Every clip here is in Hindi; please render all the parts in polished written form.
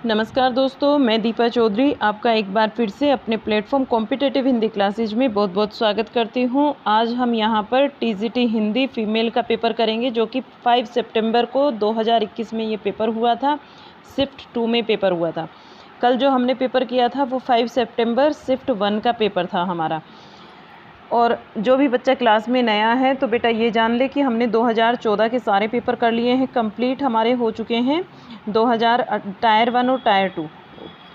नमस्कार दोस्तों, मैं दीपा चौधरी आपका एक बार फिर से अपने प्लेटफॉर्म कॉम्पिटिटिव हिंदी क्लासेज में बहुत बहुत स्वागत करती हूं। आज हम यहां पर टीजीटी हिंदी फीमेल का पेपर करेंगे, जो कि 5 सितंबर को 2021 में ये पेपर हुआ था। शिफ्ट 2 में पेपर हुआ था। कल जो हमने पेपर किया था वो 5 सितंबर शिफ्ट 1 का पेपर था हमारा। और जो भी बच्चा क्लास में नया है तो बेटा ये जान ले कि हमने 2014 के सारे पेपर कर लिए हैं, कंप्लीट हमारे हो चुके हैं। 2000 टायर 1 और टायर 2,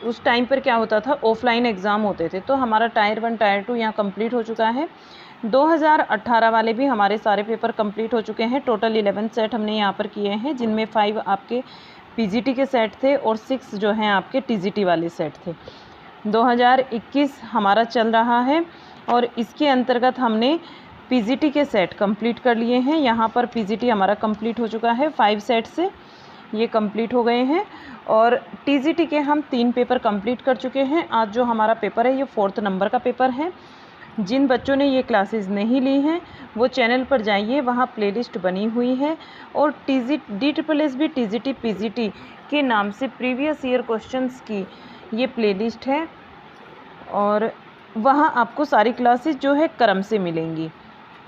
उस टाइम पर क्या होता था, ऑफलाइन एग्ज़ाम होते थे, तो हमारा टायर 1 टायर 2 यहाँ कंप्लीट हो चुका है। 2018 वाले भी हमारे सारे पेपर कंप्लीट हो चुके हैं। टोटल 11 सेट हमने यहाँ पर किए हैं, जिनमें 5 आपके पीजीटी के सेट थे और 6 जो हैं आपके टीजीटी वाले सेट थे। 2021 हमारा चल रहा है और इसके अंतर्गत हमने पीजीटी के सेट कंप्लीट कर लिए हैं। यहाँ पर पीजीटी हमारा कंप्लीट हो चुका है, 5 सेट से ये कंप्लीट हो गए हैं। और टीजीटी के हम 3 पेपर कंप्लीट कर चुके हैं। आज जो हमारा पेपर है ये 4th नंबर का पेपर है। जिन बच्चों ने ये क्लासेस नहीं ली हैं वो चैनल पर जाइए, वहाँ प्लेलिस्ट बनी हुई है और DSSB टीजीटी पीजीटी के नाम से प्रीवियस ईयर क्वेश्चंस की ये प्लेलिस्ट है और वहाँ आपको सारी क्लासेस जो है क्रम से मिलेंगी।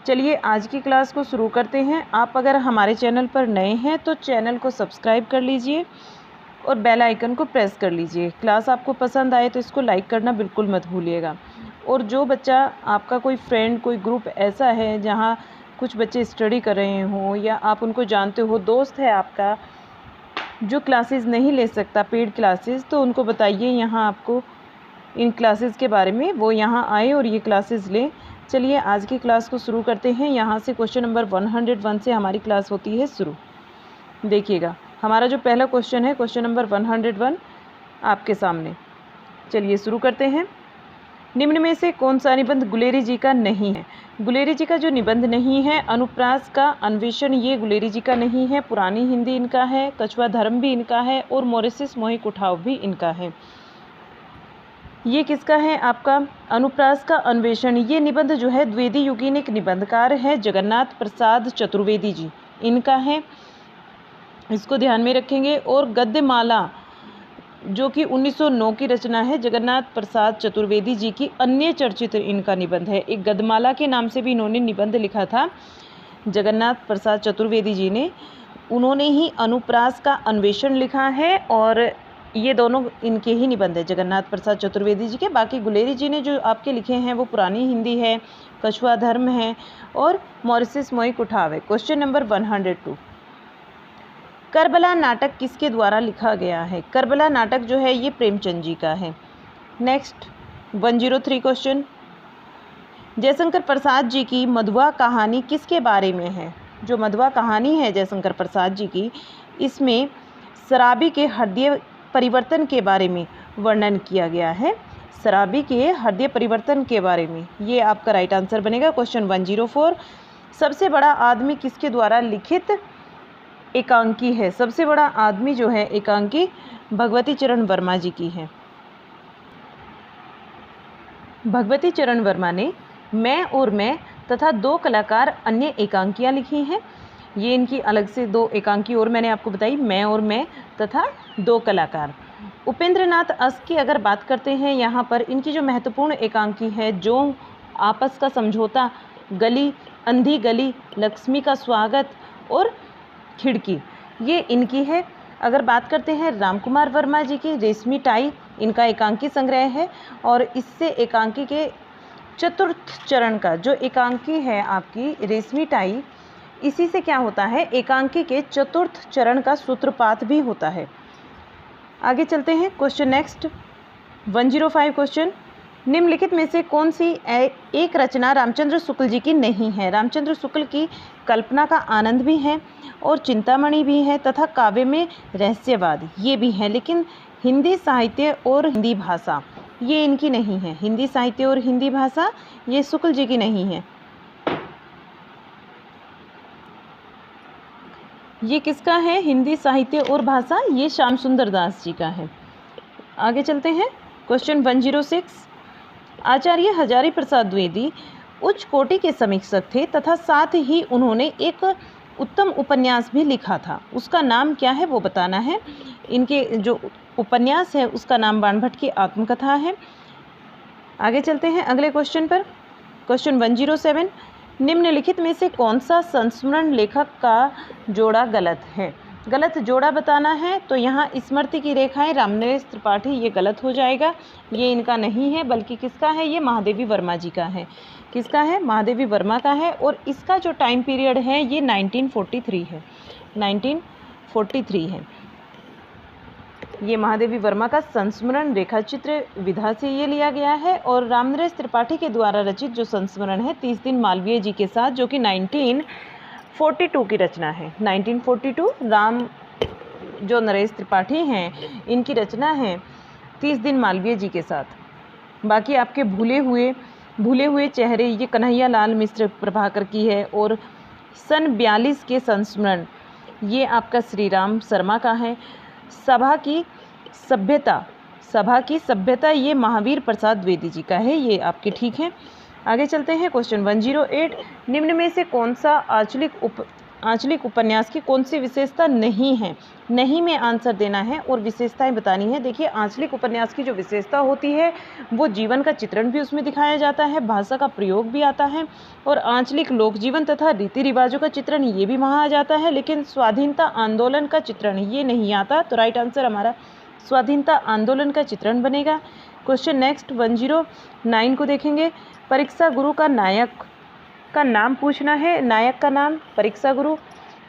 चलिए आज की क्लास को शुरू करते हैं। आप अगर हमारे चैनल पर नए हैं तो चैनल को सब्सक्राइब कर लीजिए और बेल आइकन को प्रेस कर लीजिए। क्लास आपको पसंद आए तो इसको लाइक करना बिल्कुल मत भूलिएगा। और जो बच्चा आपका कोई फ्रेंड, कोई ग्रुप ऐसा है जहाँ कुछ बच्चे स्टडी कर रहे हों या आप उनको जानते हो, दोस्त है आपका जो क्लासेस नहीं ले सकता पेड क्लासेस, तो उनको बताइए यहाँ आपको इन क्लासेस के बारे में, वो यहाँ आए और ये क्लासेस लें। चलिए आज की क्लास को शुरू करते हैं। यहाँ से क्वेश्चन नंबर 101 से हमारी क्लास होती है शुरू। देखिएगा हमारा जो पहला क्वेश्चन है, क्वेश्चन नंबर 101 आपके सामने। चलिए शुरू करते हैं। निम्न में से कौन सा निबंध गुलेरी जी का नहीं है? गुलेरी जी का जो निबंध नहीं है, अनुप्रास का अन्वेषण, ये गुलेरी जी का नहीं है। पुरानी हिंदी इनका है, कछुआ धर्म भी इनका है और मोरिसिस मोहिक उठाव भी इनका है। ये किसका है? आपका अनुप्रास का अन्वेषण। ये निबंध जो है द्विवेदी युगीन एक निबंधकार है, जगन्नाथ प्रसाद चतुर्वेदी जी, इनका है, इसको ध्यान में रखेंगे। और गद्यमाला जो कि 1909 की रचना है, जगन्नाथ प्रसाद चतुर्वेदी जी की, अन्य चर्चित इनका निबंध है। एक गद्यमाला के नाम से भी इन्होंने निबंध लिखा था जगन्नाथ प्रसाद चतुर्वेदी जी ने। उन्होंने ही अनुप्रास का अन्वेषण लिखा है और ये दोनों इनके ही निबंध है, जगन्नाथ प्रसाद चतुर्वेदी जी के। बाकी गुलेरी जी ने जो आपके लिखे हैं वो पुरानी हिंदी है, कछुआ धर्म है और मोरिसिस मोहिक उठाव है। क्वेश्चन नंबर 102, करबला नाटक किसके द्वारा लिखा गया है? करबला नाटक जो है ये प्रेमचंद जी का है। नेक्स्ट 103 क्वेश्चन, जयशंकर प्रसाद जी की मधुआ कहानी किसके बारे में है? जो मधुआ कहानी है जयशंकर प्रसाद जी की, इसमें शराबी के हृदय परिवर्तन के बारे में वर्णन किया गया है। शराबी के हृदय परिवर्तन के बारे में, ये आपका राइट आंसर बनेगा। क्वेश्चन 104, सबसे बड़ा आदमी किसके द्वारा लिखित एकांकी है? सबसे बड़ा आदमी जो है एकांकी भगवती चरण वर्मा जी की है। भगवती चरण वर्मा ने मैं और मैं तथा 2 कलाकार अन्य एकांकियाँ लिखी हैं। ये इनकी अलग से 2 एकांकी और मैंने आपको बताई, मैं और मैं तथा 2 कलाकार। उपेंद्र नाथ अस की अगर बात करते हैं, यहाँ पर इनकी जो महत्वपूर्ण एकांकी है, जो आपस का समझौता, गली, अंधी गली, लक्ष्मी का स्वागत और खिड़की, ये इनकी है। अगर बात करते हैं रामकुमार वर्मा जी की, रेशमी टाई, इनका एकांकी संग्रह है और इससे एकांकी के चतुर्थ चरण का जो एकांकी है आपकी रेशमी टाई, इसी से क्या होता है, एकांकी के चतुर्थ चरण का सूत्रपात भी होता है। आगे चलते हैं। क्वेश्चन नेक्स्ट 105 क्वेश्चन, निम्नलिखित में से कौन सी एक रचना रामचंद्र शुक्ल जी की नहीं है? रामचंद्र शुक्ल की कल्पना का आनंद भी है और चिंतामणि भी है तथा काव्य में रहस्यवाद ये भी है, लेकिन हिंदी साहित्य और हिंदी भाषा ये इनकी नहीं है। हिंदी साहित्य और हिंदी भाषा ये शुक्ल जी की नहीं है। ये किसका है? हिंदी साहित्य और भाषा, ये श्याम सुंदर दास जी का है। आगे चलते हैं। क्वेश्चन 106, आचार्य हजारी प्रसाद द्विवेदी उच्च कोटि के समीक्षक थे तथा साथ ही उन्होंने एक उत्तम उपन्यास भी लिखा था, उसका नाम क्या है वो बताना है। इनके जो उपन्यास है उसका नाम बाणभट्ट की आत्मकथा है। आगे चलते हैं अगले क्वेश्चन पर। क्वेश्चन 107, निम्नलिखित में से कौन सा संस्मरण लेखक का जोड़ा गलत है? गलत जोड़ा बताना है। तो यहाँ स्मृति की रेखाएं रामनरेश त्रिपाठी, ये गलत हो जाएगा, ये इनका नहीं है, बल्कि किसका है? ये महादेवी वर्मा जी का है। किसका है? महादेवी वर्मा का है। और इसका जो टाइम पीरियड है ये 1943 है, 1943 है। ये महादेवी वर्मा का संस्मरण रेखाचित्र विधा से ये लिया गया है। और रामनरेश त्रिपाठी के द्वारा रचित जो संस्मरण है 30 दिन मालवीय जी के साथ, जो कि 1942 की रचना है। 1942 राम जो नरेश त्रिपाठी हैं इनकी रचना है 30 दिन मालवीय जी के साथ। बाकी आपके भूले हुए चेहरे ये कन्हैया लाल मिश्र प्रभाकर की है। और सन 42 के संस्मरण ये आपका श्री राम शर्मा का है। सभा की सभ्यता ये महावीर प्रसाद द्विवेदी जी का है। ये आपके ठीक है। आगे चलते हैं क्वेश्चन 108, निम्न में से कौन सा आंचलिक उपन्यास की कौन सी विशेषता नहीं है? नहीं में आंसर देना है और विशेषताएं बतानी है। देखिए, आंचलिक उपन्यास की जो विशेषता होती है वो जीवन का चित्रण भी उसमें दिखाया जाता है, भाषा का प्रयोग भी आता है, और आंचलिक लोक जीवन तथा रीति रिवाजों का चित्रण ये भी वहाँ आ जाता है। लेकिन स्वाधीनता आंदोलन का चित्रण ये नहीं आता। तो राइट आंसर हमारा स्वाधीनता आंदोलन का चित्रण बनेगा। क्वेश्चन नेक्स्ट 109 को देखेंगे। परीक्षा गुरु का नायक का नाम पूछना है। नायक का नाम परीक्षा गुरु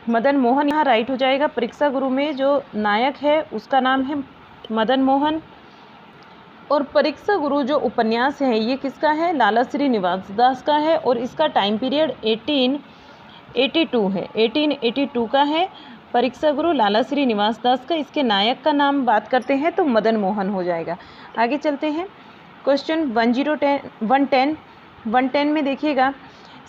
मदन मोहन, यहाँ राइट हो जाएगा। परीक्षा गुरु में जो नायक है उसका नाम है मदन मोहन। और परीक्षा गुरु जो उपन्यास है ये किसका है? लाला श्रीनिवास दास का है। और इसका टाइम पीरियड 1882 है, 1882 का है। परीक्षा गुरु लाला श्रीनिवास दास का। इसके नायक का नाम बात करते हैं तो मदन मोहन हो जाएगा। आगे चलते हैं क्वेश्चन 110 में देखिएगा,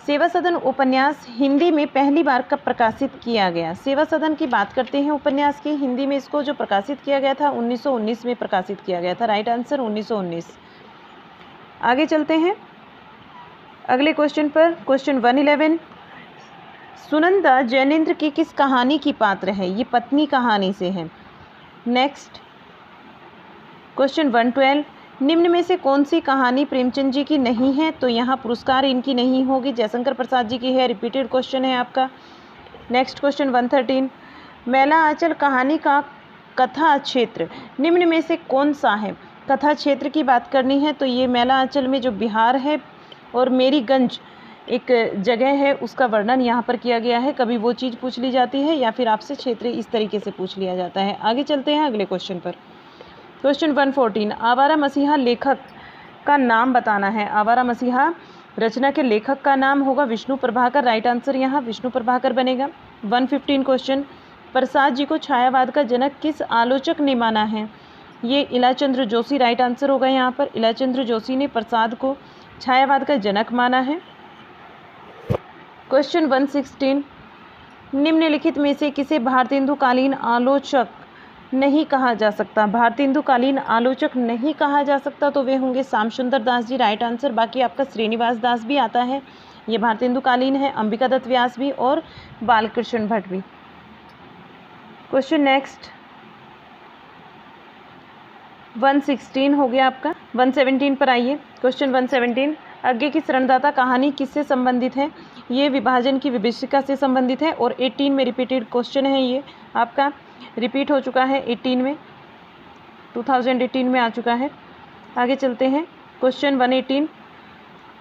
सेवा सदन उपन्यास हिंदी में पहली बार कब प्रकाशित किया गया? सेवा सदन की बात करते हैं उपन्यास की। हिंदी में इसको जो प्रकाशित किया गया था 1919 में प्रकाशित किया गया था। Right answer 1919। आगे चलते हैं अगले क्वेश्चन पर। क्वेश्चन 111, सुनंदा जैनेन्द्र की किस कहानी की पात्र है? ये पत्नी कहानी से है। नेक्स्ट क्वेश्चन 112, निम्न में से कौन सी कहानी प्रेमचंद जी की नहीं है? तो यहाँ पुरस्कार इनकी नहीं होगी, जयशंकर प्रसाद जी की है। रिपीटेड क्वेश्चन है आपका। नेक्स्ट क्वेश्चन 113, मैला आंचल कहानी का कथा क्षेत्र निम्न में से कौन सा है? कथा क्षेत्र की बात करनी है तो ये मैला आंचल में जो बिहार है और मेरीगंज एक जगह है उसका वर्णन यहाँ पर किया गया है। कभी वो चीज़ पूछ ली जाती है या फिर आपसे क्षेत्र इस तरीके से पूछ लिया जाता है। आगे चलते हैं अगले क्वेश्चन पर। क्वेश्चन 114, आवारा मसीहा लेखक का नाम बताना है। आवारा मसीहा रचना के लेखक का नाम होगा विष्णु प्रभाकर। राइट आंसर यहाँ विष्णु प्रभाकर बनेगा। 115 क्वेश्चन, प्रसाद जी को छायावाद का जनक किस आलोचक ने माना है? ये इलाचंद्र जोशी राइट आंसर होगा यहाँ पर। इलाचंद्र जोशी ने प्रसाद को छायावाद का जनक माना है। क्वेश्चन 116, निम्नलिखित में से किसे भारतेंदुकालीन आलोचक नहीं कहा जा सकता? भारतेंदुकालीन आलोचक नहीं कहा जा सकता तो वे होंगे श्याम सुंदर दास जी। Right answer. बाकी आपका श्रीनिवास दास भी आता है, ये भारतेंदुकालीन है। अंबिका दत्त व्यास भी और बालकृष्ण भट्ट भी। क्वेश्चन नेक्स्ट 116 हो गया आपका। 117 पर आइए। क्वेश्चन 117, आगे की शरणदाता कहानी किससे संबंधित है? ये विभाजन की विभीषिका से संबंधित है। और 18 में रिपीटेड क्वेश्चन है, ये आपका रिपीट हो चुका है 18 में, 2018 में आ चुका है। आगे चलते हैं क्वेश्चन 118,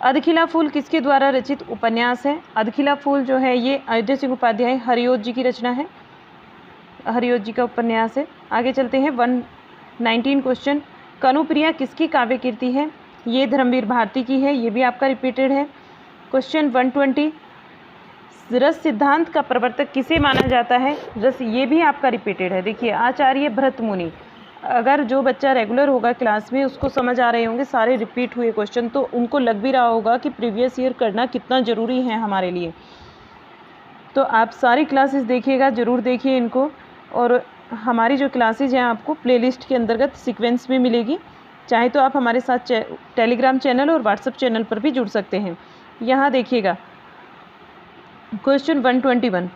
अधखिला फूल किसके द्वारा रचित उपन्यास है? अधखिला फूल जो है ये अयोध्या सिंह उपाध्याय हरिओत जी की रचना है, हरिओत जी का उपन्यास है। आगे चलते हैं 119 क्वेश्चन, कनुप्रिया किसकी काव्य कीर्ति है? ये धर्मवीर भारती की है, ये भी आपका रिपीटेड है। क्वेश्चन 120, रस सिद्धांत का प्रवर्तक किसे माना जाता है? रस, ये भी आपका रिपीटेड है। देखिए, आचार्य भरत मुनि। अगर जो बच्चा रेगुलर होगा क्लास में उसको समझ आ रहे होंगे सारे रिपीट हुए क्वेश्चन, तो उनको लग भी रहा होगा कि प्रीवियस ईयर करना कितना ज़रूरी है हमारे लिए। तो आप सारी क्लासेस देखिएगा, ज़रूर देखिए इनको। और हमारी जो क्लासेज हैं आपको प्लेलिस्ट के अंतर्गत सीक्वेंस में मिलेगी। चाहे तो आप हमारे साथ टेलीग्राम चैनल और व्हाट्सएप चैनल पर भी जुड़ सकते हैं। यहाँ देखिएगा क्वेश्चन 121,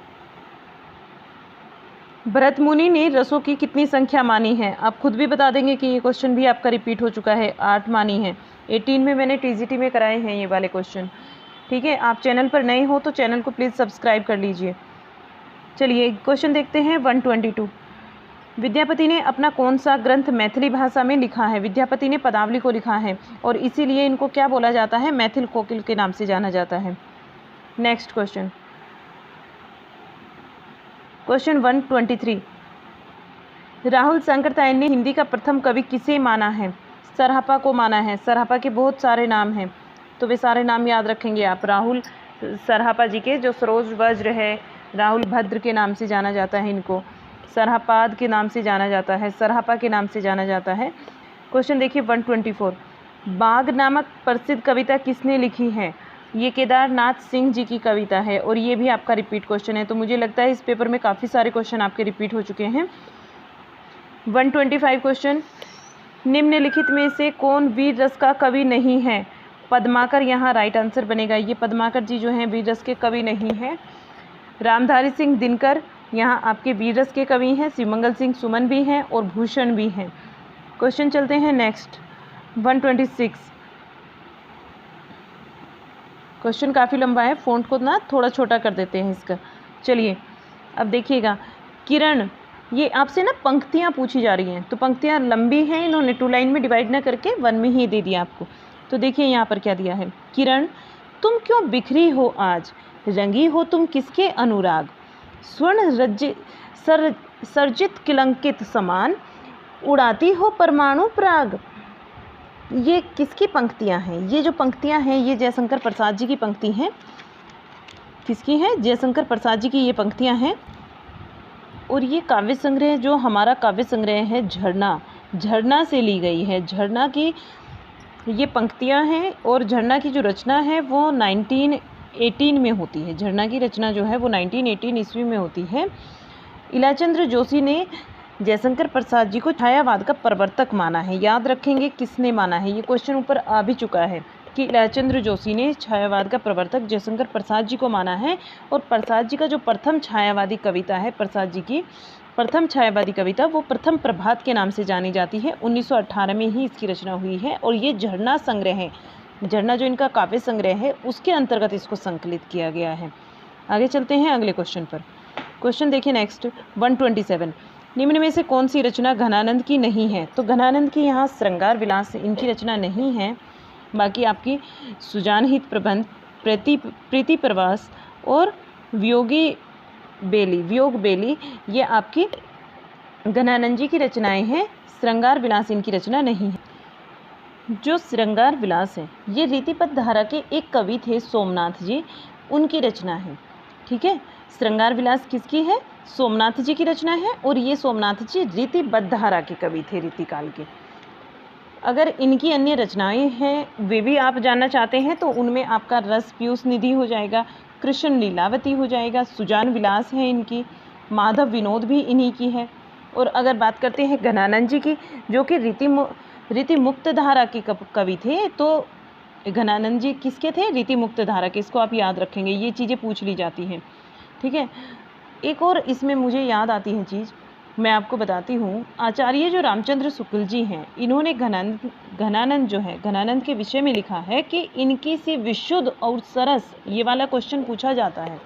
भरत मुनि ने रसों की कितनी संख्या मानी है? आप खुद भी बता देंगे कि ये क्वेश्चन भी आपका रिपीट हो चुका है, 8 मानी है। 18 में मैंने टीजीटी में कराए हैं ये वाले क्वेश्चन। ठीक है, आप चैनल पर नए हो तो चैनल को प्लीज़ सब्सक्राइब कर लीजिए। चलिए क्वेश्चन देखते हैं 122। विद्यापति ने अपना कौन सा ग्रंथ मैथिली भाषा में लिखा है? विद्यापति ने पदावली को लिखा है और इसीलिए इनको क्या बोला जाता है? मैथिल कोकिल के नाम से जाना जाता है। Next question, question 123। Rahul Sankrityayan ने हिंदी का प्रथम कवि किसे माना है? सरहपा को माना है। सरहपा के बहुत सारे नाम हैं, तो वे सारे नाम याद रखेंगे आप। राहुल सरहपा जी के, जो सरोज वज्र है, राहुल भद्र के नाम से जाना जाता है इनको, सरहपाद के नाम से जाना जाता है, सरहपा के नाम से जाना जाता है। क्वेश्चन देखिए 124। बाघ नामक प्रसिद्ध कविता किसने लिखी है? ये केदारनाथ सिंह जी की कविता है और ये भी आपका रिपीट क्वेश्चन है। तो मुझे लगता है इस पेपर में काफ़ी सारे क्वेश्चन आपके रिपीट हो चुके हैं। 125 क्वेश्चन, निम्नलिखित में से कौन वीर रस का कवि नहीं है? पद्माकर यहाँ राइट आंसर बनेगा। ये पद्माकर जी जो हैं वीर रस के कवि नहीं हैं। रामधारी सिंह दिनकर यहाँ आपके वीर रस के कवि हैं। शिवमंगल सिंह सुमन भी हैं और भूषण भी हैं। क्वेश्चन चलते हैं नेक्स्ट 126। क्वेश्चन काफ़ी लंबा है, फ़ॉन्ट को ना थोड़ा छोटा कर देते हैं इसका। चलिए अब देखिएगा, किरण, ये आपसे ना पंक्तियाँ पूछी जा रही हैं, तो पंक्तियाँ लंबी हैं, इन्होंने 2 लाइन में डिवाइड ना करके 1 में ही दे दिया आपको। तो देखिए यहाँ पर क्या दिया है, किरण तुम क्यों बिखरी हो आज, रंगी हो तुम किसके अनुराग, स्वर्ण सर्जित किलंकित समान, उड़ाती हो परमाणु पराग। ये किसकी पंक्तियाँ हैं? ये जो पंक्तियाँ हैं ये जयशंकर प्रसाद जी की पंक्ति हैं। किसकी हैं? जयशंकर प्रसाद जी की ये पंक्तियाँ हैं। और ये काव्य संग्रह, जो हमारा काव्य संग्रह है झरना, झरना से ली गई है। झरना की ये पंक्तियाँ हैं और झरना की जो रचना है वो 1918 में होती है। झरना की रचना जो है वो 1918 ईस्वी में होती है। इलाचंद्र जोशी ने जयशंकर प्रसाद जी को छायावाद का प्रवर्तक माना है। याद रखेंगे किसने माना है, ये क्वेश्चन ऊपर आ भी चुका है कि इलाचंद्र जोशी ने छायावाद का प्रवर्तक जयशंकर प्रसाद जी को माना है। और प्रसाद जी का जो प्रथम छायावादी कविता है, प्रसाद जी की प्रथम छायावादी कविता, वो प्रथम प्रभात के नाम से जानी जाती है। 1918 में ही इसकी रचना हुई है और ये झरना संग्रह है। झरना जो इनका काव्य संग्रह है उसके अंतर्गत इसको संकलित किया गया है। आगे चलते हैं अगले क्वेश्चन पर। क्वेश्चन देखिए नेक्स्ट 127। निम्न में से कौन सी रचना घनानंद की नहीं है? तो घनानंद की यहाँ श्रृंगार विलास इनकी रचना नहीं है। बाकी आपकी सुजानहित प्रबंध, प्रीति प्रवास और वियोग बेली ये आपकी घनानंद जी की रचनाएं हैं। श्रृंगार विलास इनकी रचना नहीं है। जो श्रृंगार विलास है ये रीतिपद धारा के एक कवि थे सोमनाथ जी, उनकी रचना है। ठीक है, श्रृंगार विलास किसकी है? सोमनाथ जी की रचना है और ये सोमनाथ जी रीतिबद्ध धारा के कवि थे, रीतिकाल के। अगर इनकी अन्य रचनाएं हैं वे भी आप जानना चाहते हैं तो उनमें आपका रस पीयूष निधि हो जाएगा, कृष्ण लीलावती हो जाएगा, सुजान विलास है इनकी, माधव विनोद भी इन्हीं की है। और अगर बात करते हैं घनानंद जी की, जो कि रीति मुक्त धारा के कवि थे, तो घनानंद जी किसके थे? रीति मुक्त धारा के। इसको आप याद रखेंगे, ये चीज़ें पूछ ली जाती हैं। ठीक है, एक और इसमें मुझे याद आती है चीज़, मैं आपको बताती हूँ। आचार्य जो रामचंद्र शुक्ल जी हैं, इन्होंने घनानंद जो है, घनानंद के विषय में लिखा है कि इनकी सी विशुद्ध और सरस, ये वाला क्वेश्चन पूछा जाता है,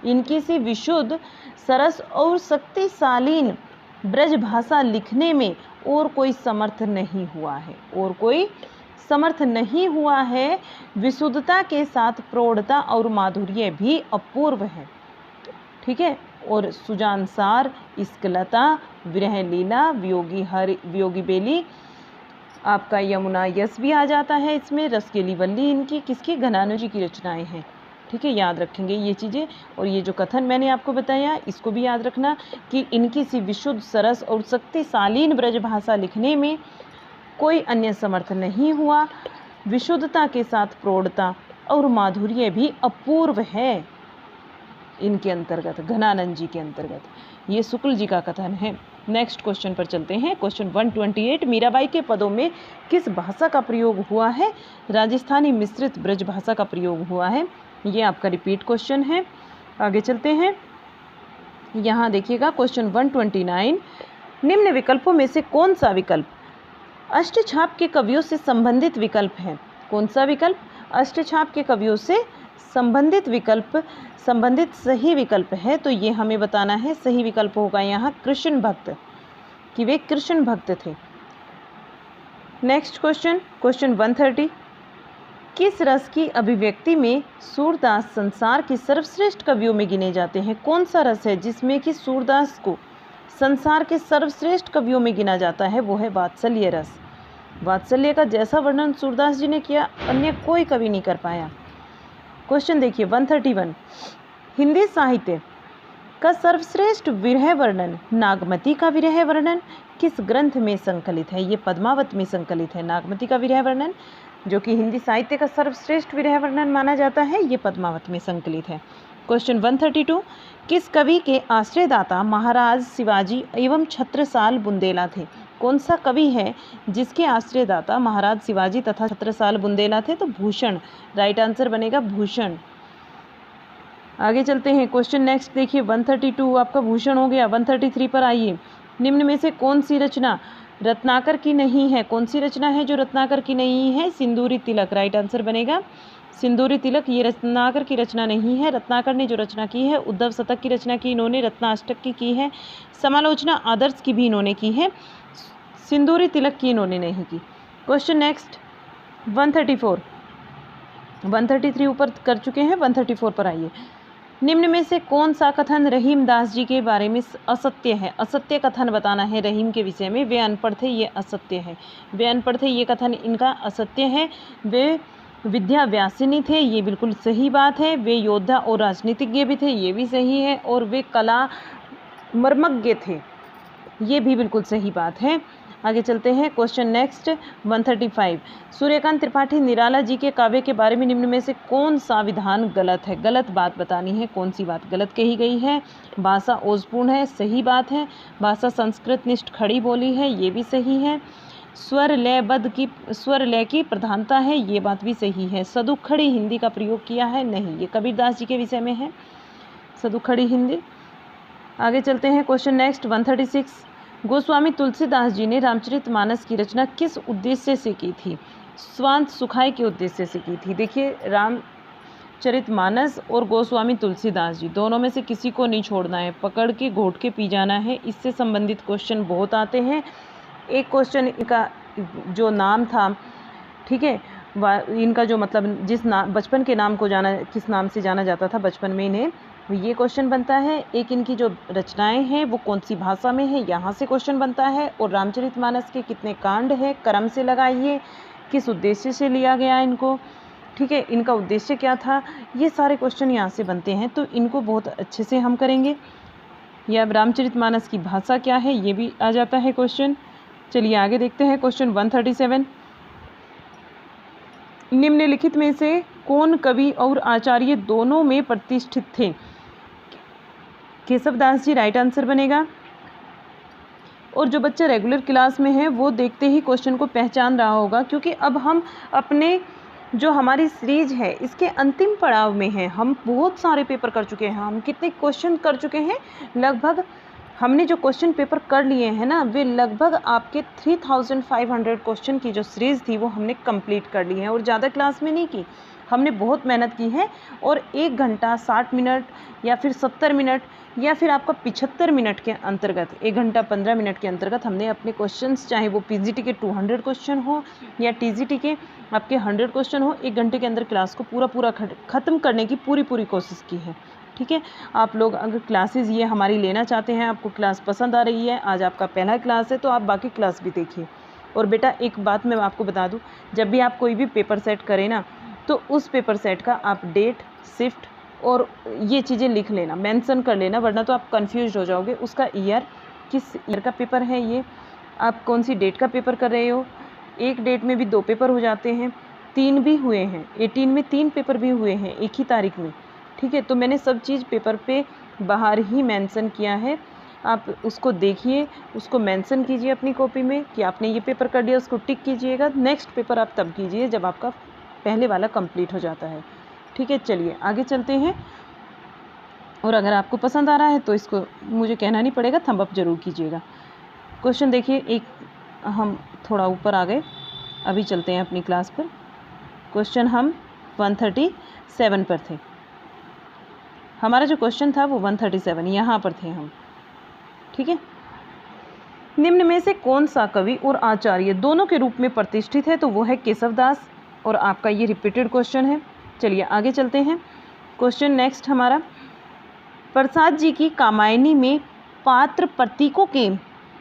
इनकी सी विशुद्ध सरस और शक्तिशालीन ब्रज भाषा लिखने में और कोई समर्थ नहीं हुआ है, और कोई समर्थ नहीं हुआ है। विशुद्धता के साथ प्रौढ़ता और माधुर्य भी अपूर्व है। ठीक है, और सुजानसार, इस्कलता, विरह लीला, वियोगी बेली, आपका यमुना यश भी आ जाता है इसमें। रसकेली वल्ली इनकी किसकी? घनानंद जी की रचनाएं हैं। ठीक है, याद रखेंगे ये चीज़ें। और ये जो कथन मैंने आपको बताया इसको भी याद रखना कि इनकी सी विशुद्ध सरस और शक्तिशालीन ब्रज भाषा लिखने में कोई अन्य समर्थ नहीं हुआ। विशुद्धता के साथ प्रौढ़ता और माधुर्य भी अपूर्व है इनके अंतर्गत, घनानंद जी के अंतर्गत। ये शुक्ल जी का कथन है। नेक्स्ट क्वेश्चन पर चलते हैं। क्वेश्चन 128। मीराबाई के पदों में किस भाषा का प्रयोग हुआ है? राजस्थानी मिश्रित ब्रज भाषा का प्रयोग हुआ है। ये आपका रिपीट क्वेश्चन है। आगे चलते हैं। यहाँ देखिएगा क्वेश्चन 129, निम्न विकल्पों में से कौन सा विकल्प अष्टछाप के कवियों से संबंधित विकल्प है? कौन सा विकल्प अष्टछाप के कवियों से संबंधित सही विकल्प है? तो ये हमें बताना है। सही विकल्प होगा यहाँ कृष्ण भक्त, कि वे कृष्ण भक्त थे। नेक्स्ट क्वेश्चन 130, किस रस की अभिव्यक्ति में सूरदास संसार के सर्वश्रेष्ठ कवियों में गिने जाते हैं? कौन सा रस है जिसमें कि सूरदास को संसार के सर्वश्रेष्ठ कवियों में गिना जाता है? वो है वात्सल्य रस। वात्सल्य का जैसा वर्णन सूरदास जी ने किया अन्य कोई कवि नहीं कर पाया। क्वेश्चन देखिए 131, हिंदी साहित्य का सर्वश्रेष्ठ विरह वर्णन नागमती का विरह वर्णन किस ग्रंथ में संकलित है? ये पद्मावत में संकलित है। नागमती का विरह वर्णन जो कि हिंदी साहित्य का सर्वश्रेष्ठ विरह वर्णन माना जाता है, ये पद्मावत में संकलित है। क्वेश्चन 132, किस कवि के आश्रयदाता महाराज शिवाजी एवं छत्रसाल बुंदेला थे? कौन सा कवि है जिसके आश्रयदाता महाराज शिवाजी तथा छत्रसाल बुंदेला थे? तो भूषण, राइट आंसर बनेगा भूषण। आगे चलते हैं। क्वेश्चन नेक्स्ट देखिए 132 आपका भूषण हो गया। 133 पर आइए, निम्न में से कौन सी रचना रत्नाकर की नहीं है? कौन सी रचना है जो रत्नाकर की नहीं है? सिंदूरी तिलक, राइट आंसर बनेगा सिंदूरी तिलक। ये रत्नाकर की रचना नहीं है। रत्नाकर ने जो रचना की है उद्धव शतक की रचना की इन्होंने, रत्नाष्टक की है, समालोचना आदर्श की भी इन्होंने की है, सिंदूरी तिलक की इन्होंने नहीं की। क्वेश्चन नेक्स्ट 134, 133 ऊपर कर चुके हैं, 134 पर आइए, निम्न में से कौन सा कथन रहीम दास जी के बारे में असत्य है? असत्य कथन बताना है रहीम के विषय में। वे अनपढ़ थे, ये असत्य है। वे अनपढ़ थे, ये कथन इनका असत्य है। वे विद्याव्यासिनी थे, ये बिल्कुल सही बात है। वे योद्धा और राजनीतिज्ञ भी थे, ये भी सही है। और वे कला मर्मज्ञ थे, ये भी बिल्कुल सही बात है। आगे चलते हैं। क्वेश्चन नेक्स्ट 135, सूर्यकांत त्रिपाठी निराला जी के काव्य के बारे में निम्न में से कौन सा विधान गलत है? गलत बात बतानी है, कौन सी बात गलत कही गई है? भाषा ओजपूर्ण है, सही बात है। भाषा संस्कृत निष्ठ खड़ी बोली है, ये भी सही है। स्वर लय की प्रधानता है, ये बात भी सही है। सदुखड़ी हिंदी का प्रयोग किया है, नहीं, ये कबीरदास जी के विषय में है सदुखड़ी हिंदी। आगे चलते हैं। क्वेश्चन नेक्स्ट 136, गोस्वामी तुलसीदास जी ने रामचरितमानस की रचना किस उद्देश्य से की थी? स्वांत सुखाय के उद्देश्य से की थी। देखिए रामचरितमानस और गोस्वामी तुलसीदास जी दोनों में से किसी को नहीं छोड़ना है, पकड़ के घोट के पी जाना है। इससे संबंधित क्वेश्चन बहुत आते हैं। एक क्वेश्चन इनका जो नाम था, ठीक है, इनका जो मतलब बचपन के नाम को किस नाम से जाना जाता था बचपन में इन्हें, ये क्वेश्चन बनता है। एक इनकी जो रचनाएं हैं वो कौन सी भाषा में है, यहाँ से क्वेश्चन बनता है। और रामचरितमानस के कितने कांड है, क्रम से लगाइए, किस उद्देश्य से लिया गया इनको, ठीक है, इनका उद्देश्य क्या था, ये सारे क्वेश्चन यहाँ से बनते हैं। तो इनको बहुत अच्छे से हम करेंगे। या रामचरितमानस की भाषा क्या है, ये भी आ जाता है क्वेश्चन। चलिए आगे देखते हैं। क्वेश्चन 137, निम्नलिखित में से कौन कवि और आचार्य दोनों में प्रतिष्ठित थे? केशवदास जी, राइट आंसर बनेगा। और जो बच्चा रेगुलर क्लास में है वो देखते ही क्वेश्चन को पहचान रहा होगा, क्योंकि अब हम अपने जो हमारी सीरीज है इसके अंतिम पड़ाव में हैं। हम बहुत सारे पेपर कर चुके हैं। हम कितने क्वेश्चन कर चुके हैं? लगभग हमने जो क्वेश्चन पेपर कर लिए हैं ना, वे लगभग आपके 3500 क्वेश्चन की जो सीरीज़ थी वो हमने कंप्लीट कर ली है। और ज़्यादा क्लास में नहीं की, हमने बहुत मेहनत की है। और 1 घंटा 60 मिनट या फिर 70 मिनट या फिर आपका 75 मिनट के अंतर्गत, 1 घंटा 15 मिनट के अंतर्गत हमने अपने क्वेश्चंस, चाहे वो पीजीटी के 200 क्वेश्चन हो या टीजीटी के आपके 100 क्वेश्चन हो, 1 घंटे के अंदर क्लास को पूरा ख़त्म करने की पूरी कोशिश की है। ठीक है, आप लोग अगर क्लासेस ये हमारी लेना चाहते हैं, आपको क्लास पसंद आ रही है, आज आपका पहला क्लास है, तो आप बाकी क्लास भी देखिए। और बेटा एक बात मैं आपको बता दूं, जब भी आप कोई भी पेपर सेट करें ना, तो उस पेपर सेट का आप डेट, शिफ्ट और ये चीज़ें लिख लेना, मेंशन कर लेना, वरना तो आप कंफ्यूज हो जाओगे। उसका ईयर, किस ईयर का पेपर है ये, आप कौन सी डेट का पेपर कर रहे हो। एक डेट में भी 2 पेपर हो जाते हैं, 3 भी हुए हैं, 18 में 3 पेपर भी हुए हैं एक ही तारीख में। ठीक है, तो मैंने सब चीज़ पेपर पे बाहर ही मेंशन किया है, आप उसको देखिए, उसको मेंशन कीजिए अपनी कॉपी में कि आपने ये पेपर कर लिया, उसको टिक कीजिएगा। नेक्स्ट पेपर आप तब कीजिए जब आपका पहले वाला कंप्लीट हो जाता है। ठीक है, चलिए आगे चलते हैं। और अगर आपको पसंद आ रहा है तो इसको मुझे कहना नहीं पड़ेगा, थंब अप जरूर कीजिएगा। क्वेश्चन देखिए, एक हम थोड़ा ऊपर आ गए, अभी चलते हैं अपनी क्लास पर। क्वेश्चन हम 137 पर थे। हमारा जो क्वेश्चन था वो 137 यहाँ पर थे हम, ठीक है। निम्न में से कौन सा कवि और आचार्य दोनों के रूप में प्रतिष्ठित है? तो वो है केशवदास, और आपका ये रिपीटेड क्वेश्चन है। चलिए आगे चलते हैं। क्वेश्चन नेक्स्ट हमारा, प्रसाद जी की कामायनी में पात्र प्रतीकों के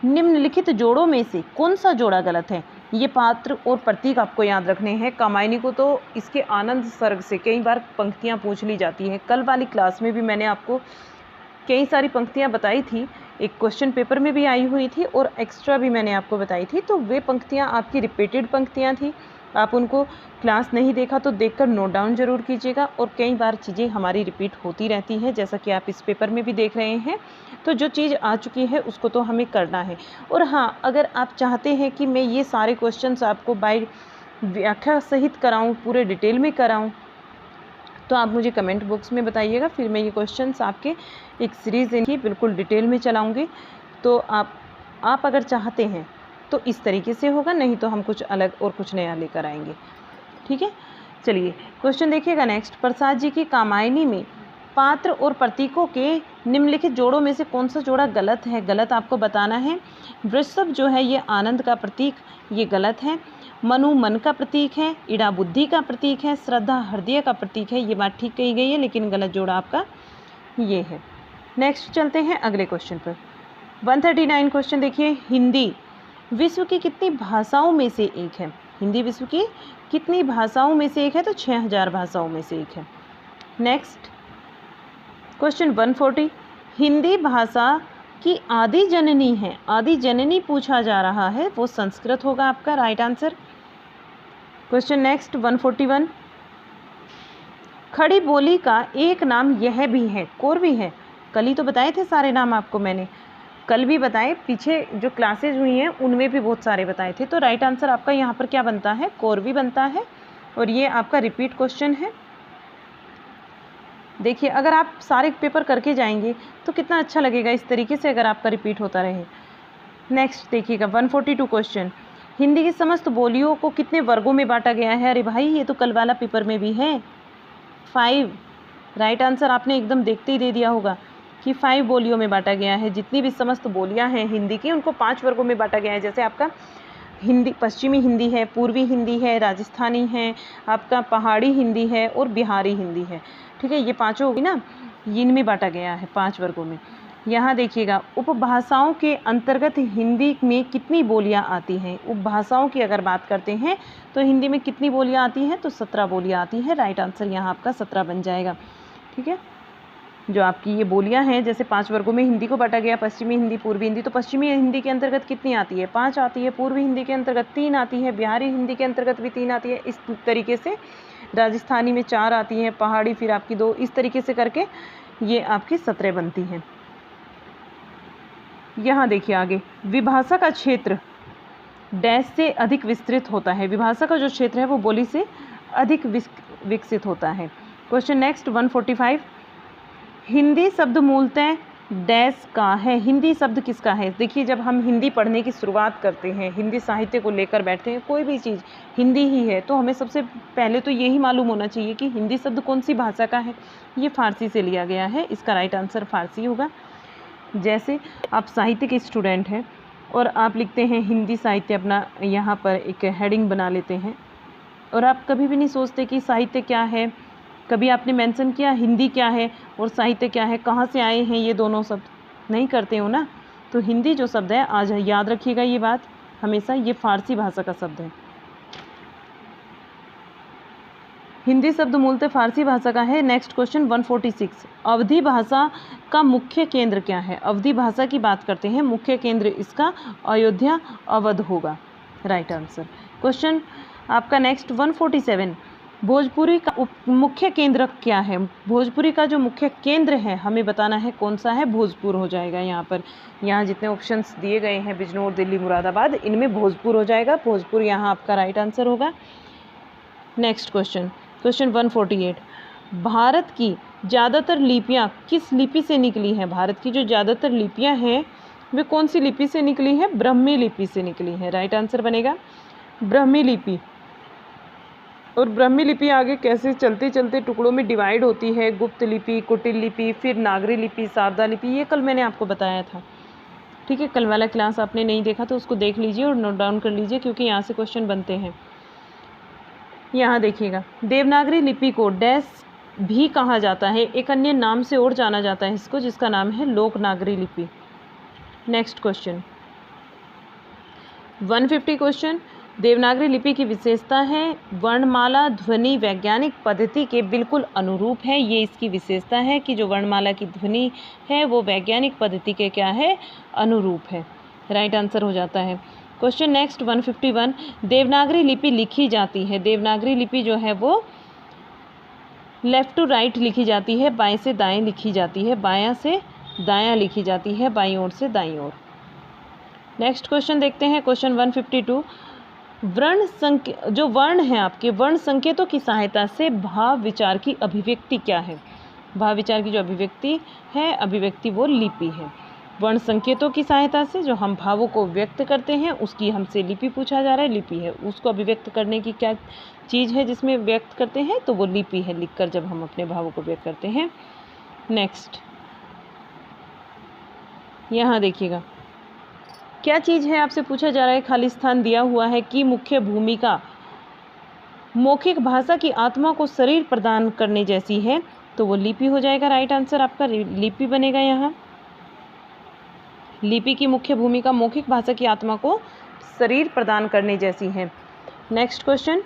निम्नलिखित जोड़ों में से कौन सा जोड़ा गलत है? ये पात्र और प्रतीक आपको याद रखने हैं। कामायनी को तो इसके आनंद सर्ग से कई बार पंक्तियाँ पूछ ली जाती हैं। कल वाली क्लास में भी मैंने आपको कई सारी पंक्तियाँ बताई थी, एक क्वेश्चन पेपर में भी आई हुई थी और एक्स्ट्रा भी मैंने आपको बताई थी। तो वे पंक्तियाँ आपकी रिपीटेड पंक्तियाँ थी। आप उनको क्लास नहीं देखा तो देखकर नोट डाउन जरूर कीजिएगा। और कई बार चीज़ें हमारी रिपीट होती रहती हैं, जैसा कि आप इस पेपर में भी देख रहे हैं। तो जो चीज़ आ चुकी है उसको तो हमें करना है। और हाँ, अगर आप चाहते हैं कि मैं ये सारे क्वेश्चंस आपको बाय व्याख्या सहित कराऊँ, पूरे डिटेल में कराऊँ, तो आप मुझे कमेंट बॉक्स में बताइएगा। फिर मैं ये क्वेश्चंस आपके एक सीरीज़ इनकी बिल्कुल डिटेल में चलाऊँगी। तो आप अगर चाहते हैं तो इस तरीके से होगा, नहीं तो हम कुछ अलग और कुछ नया लेकर आएंगे, ठीक है। चलिए क्वेश्चन देखिएगा नेक्स्ट, प्रसाद जी की कामायनी में पात्र और प्रतीकों के निम्नलिखित जोड़ों में से कौन सा जोड़ा गलत है? गलत आपको बताना है। वृषभ जो है ये आनंद का प्रतीक, ये गलत है। मनु मन का प्रतीक है, इड़ा बुद्धि का प्रतीक है, श्रद्धा हृदय का प्रतीक है। ये बात ठीक कही गई है, लेकिन गलत जोड़ा आपका ये है। नेक्स्ट चलते हैं अगले क्वेश्चन पर। 139 क्वेश्चन देखिए, हिंदी विश्व की कितनी भाषाओं में से एक है? हिंदी विश्व की कितनी भाषाओं में से एक है? तो 6000 भाषाओं में से एक है। नेक्स्ट क्वेश्चन 140, हिंदी भाषा की आदि जननी है। आदि जननी पूछा जा रहा है, वो संस्कृत होगा आपका राइट आंसर। क्वेश्चन नेक्स्ट 141, खड़ी बोली का एक नाम यह भी है, कोर भी है। कल ही तो बताए थे सारे नाम आपको, मैंने कल भी बताए, पीछे जो क्लासेज हुई हैं उनमें भी बहुत सारे बताए थे। तो राइट आंसर आपका यहाँ पर क्या बनता है? कोर भी बनता है। और ये आपका रिपीट क्वेश्चन है। देखिए अगर आप सारे पेपर करके जाएंगे तो कितना अच्छा लगेगा इस तरीके से, अगर आपका रिपीट होता रहे। नेक्स्ट देखिएगा 142 क्वेश्चन, हिंदी की समस्त बोलियों को कितने वर्गों में बांटा गया है? अरे भाई ये तो कल वाला पेपर में भी है, 5। राइट आंसर आपने एकदम देखते ही दे दिया होगा कि 5 बोलियों में बांटा गया है। जितनी भी समस्त बोलियां हैं हिंदी की, उनको 5 वर्गों में बांटा गया है। जैसे आपका हिंदी, पश्चिमी हिंदी है, पूर्वी हिंदी है, राजस्थानी है, आपका पहाड़ी हिंदी है और बिहारी हिंदी है, ठीक है। ये पाँचों होगी ना, इनमें बांटा गया है 5 वर्गों में। यहाँ देखिएगा, उपभाषाओं के अंतर्गत हिंदी में कितनी बोलियां आती हैं? उपभाषाओं की अगर बात करते हैं तो हिंदी में कितनी बोलियां आती हैं? तो 17 बोलियां आती हैं। राइट आंसर यहाँ आपका 17 बन जाएगा, ठीक है। जो आपकी ये बोलियां हैं, जैसे 5 वर्गों में हिंदी को बांटा गया, पश्चिमी हिंदी, पूर्वी हिंदी, तो पश्चिमी हिंदी के अंतर्गत कितनी आती है? 5 आती है। पूर्वी हिंदी के अंतर्गत 3 आती है। बिहारी हिंदी के अंतर्गत भी 3 आती है। इस तरीके से राजस्थानी में 4 आती हैं, पहाड़ी फिर आपकी 2, इस तरीके से करके ये आपकी 17 बनती हैं। यहाँ देखिए आगे, विभाषा का क्षेत्र डैश से अधिक विस्तृत होता है। विभाषा का जो क्षेत्र है वो बोली से अधिक विकसित होता है। क्वेश्चन नेक्स्ट 145, हिंदी शब्द मूलतः डैश का है। हिंदी शब्द किसका है? देखिए जब हम हिंदी पढ़ने की शुरुआत करते हैं, हिंदी साहित्य को लेकर बैठते हैं, कोई भी चीज़ हिंदी ही है, तो हमें सबसे पहले तो यही मालूम होना चाहिए कि हिंदी शब्द कौन सी भाषा का है। ये फारसी से लिया गया है, इसका राइट आंसर फारसी होगा। जैसे आप साहित्य के स्टूडेंट हैं और आप लिखते हैं हिंदी साहित्य, अपना यहाँ पर एक हेडिंग बना लेते हैं, और आप कभी भी नहीं सोचते कि साहित्य क्या है। कभी आपने मेंशन किया हिंदी क्या है और साहित्य क्या है, कहाँ से आए हैं ये दोनों शब्द, नहीं करते हो ना। तो हिंदी जो शब्द है, आज याद रखिएगा ये बात हमेशा, ये फारसी भाषा का शब्द है। हिंदी शब्द मूलतः फारसी भाषा का है। नेक्स्ट क्वेश्चन 146, अवधी भाषा का मुख्य केंद्र क्या है? अवधी भाषा की बात करते हैं, मुख्य केंद्र इसका अयोध्या, अवध होगा राइट आंसर। क्वेश्चन आपका नेक्स्ट 147, भोजपुरी का मुख्य केंद्र क्या है? भोजपुरी का जो मुख्य केंद्र है हमें बताना है कौन सा है। भोजपुर हो जाएगा। यहाँ पर जितने ऑप्शंस दिए गए हैं, बिजनौर, दिल्ली, मुरादाबाद, इनमें भोजपुर हो जाएगा। भोजपुर यहाँ आपका राइट आंसर होगा। नेक्स्ट क्वेश्चन 148, भारत की ज़्यादातर लिपियाँ किस लिपि से निकली हैं? भारत की जो ज़्यादातर लिपियाँ हैं वे कौन सी लिपि से निकली हैं? ब्राह्मी लिपि से निकली हैं। राइट आंसर बनेगा ब्राह्मी लिपि। और ब्राह्मी लिपि आगे कैसे चलते चलते टुकड़ों में डिवाइड होती है, गुप्त लिपि, कुटिल लिपि, फिर नागरी लिपि, शारदा लिपि, ये कल मैंने आपको बताया था। ठीक है, कल वाला क्लास आपने नहीं देखा तो उसको देख लीजिए और नोट डाउन कर लीजिए, क्योंकि यहाँ से क्वेश्चन बनते हैं। यहाँ देखिएगा, देवनागरी लिपि को डैश भी कहा जाता है, एक अन्य नाम से और जाना जाता है इसको, जिसका नाम है लोकनागरी लिपि। नेक्स्ट क्वेश्चन 150 क्वेश्चन, देवनागरी लिपि की विशेषता है वर्णमाला ध्वनि वैज्ञानिक पद्धति के बिल्कुल अनुरूप है। ये इसकी विशेषता है कि जो वर्णमाला की ध्वनि है वो वैज्ञानिक पद्धति के क्या है? अनुरूप है। राइट आंसर हो जाता है। क्वेश्चन नेक्स्ट 151, देवनागरी लिपि लिखी जाती है, देवनागरी लिपि जो है वो लेफ़्ट टू राइट लिखी जाती है, बाएं से दाएं लिखी जाती है, बायां से दायां लिखी जाती है, बाईं ओर से दाईं ओर। नेक्स्ट क्वेश्चन देखते हैं, क्वेश्चन 152, जो वर्ण हैं आपके, वर्ण संकेतों की सहायता से भाव विचार की अभिव्यक्ति क्या है? भाव विचार की जो अभिव्यक्ति है, अभिव्यक्ति वो लिपि है। वर्ण संकेतों की सहायता से जो हम भावों को व्यक्त करते हैं उसकी हमसे लिपि पूछा जा रहा है, लिपि है। उसको अभिव्यक्त करने की क्या चीज़ है जिसमें व्यक्त करते हैं? तो वो लिपि है, लिखकर जब हम अपने भावों को व्यक्त करते हैं। नेक्स्ट यहाँ देखिएगा, क्या चीज़ है आपसे पूछा जा रहा है, खाली स्थान दिया हुआ है कि मुख्य भूमिका मौखिक भाषा की आत्मा को शरीर प्रदान करने जैसी है, तो वो लिपि हो जाएगा। राइट आंसर आपका लिपि बनेगा। यहाँ लिपि की मुख्य भूमिका मौखिक भाषा की आत्मा को शरीर प्रदान करने जैसी है। नेक्स्ट क्वेश्चन,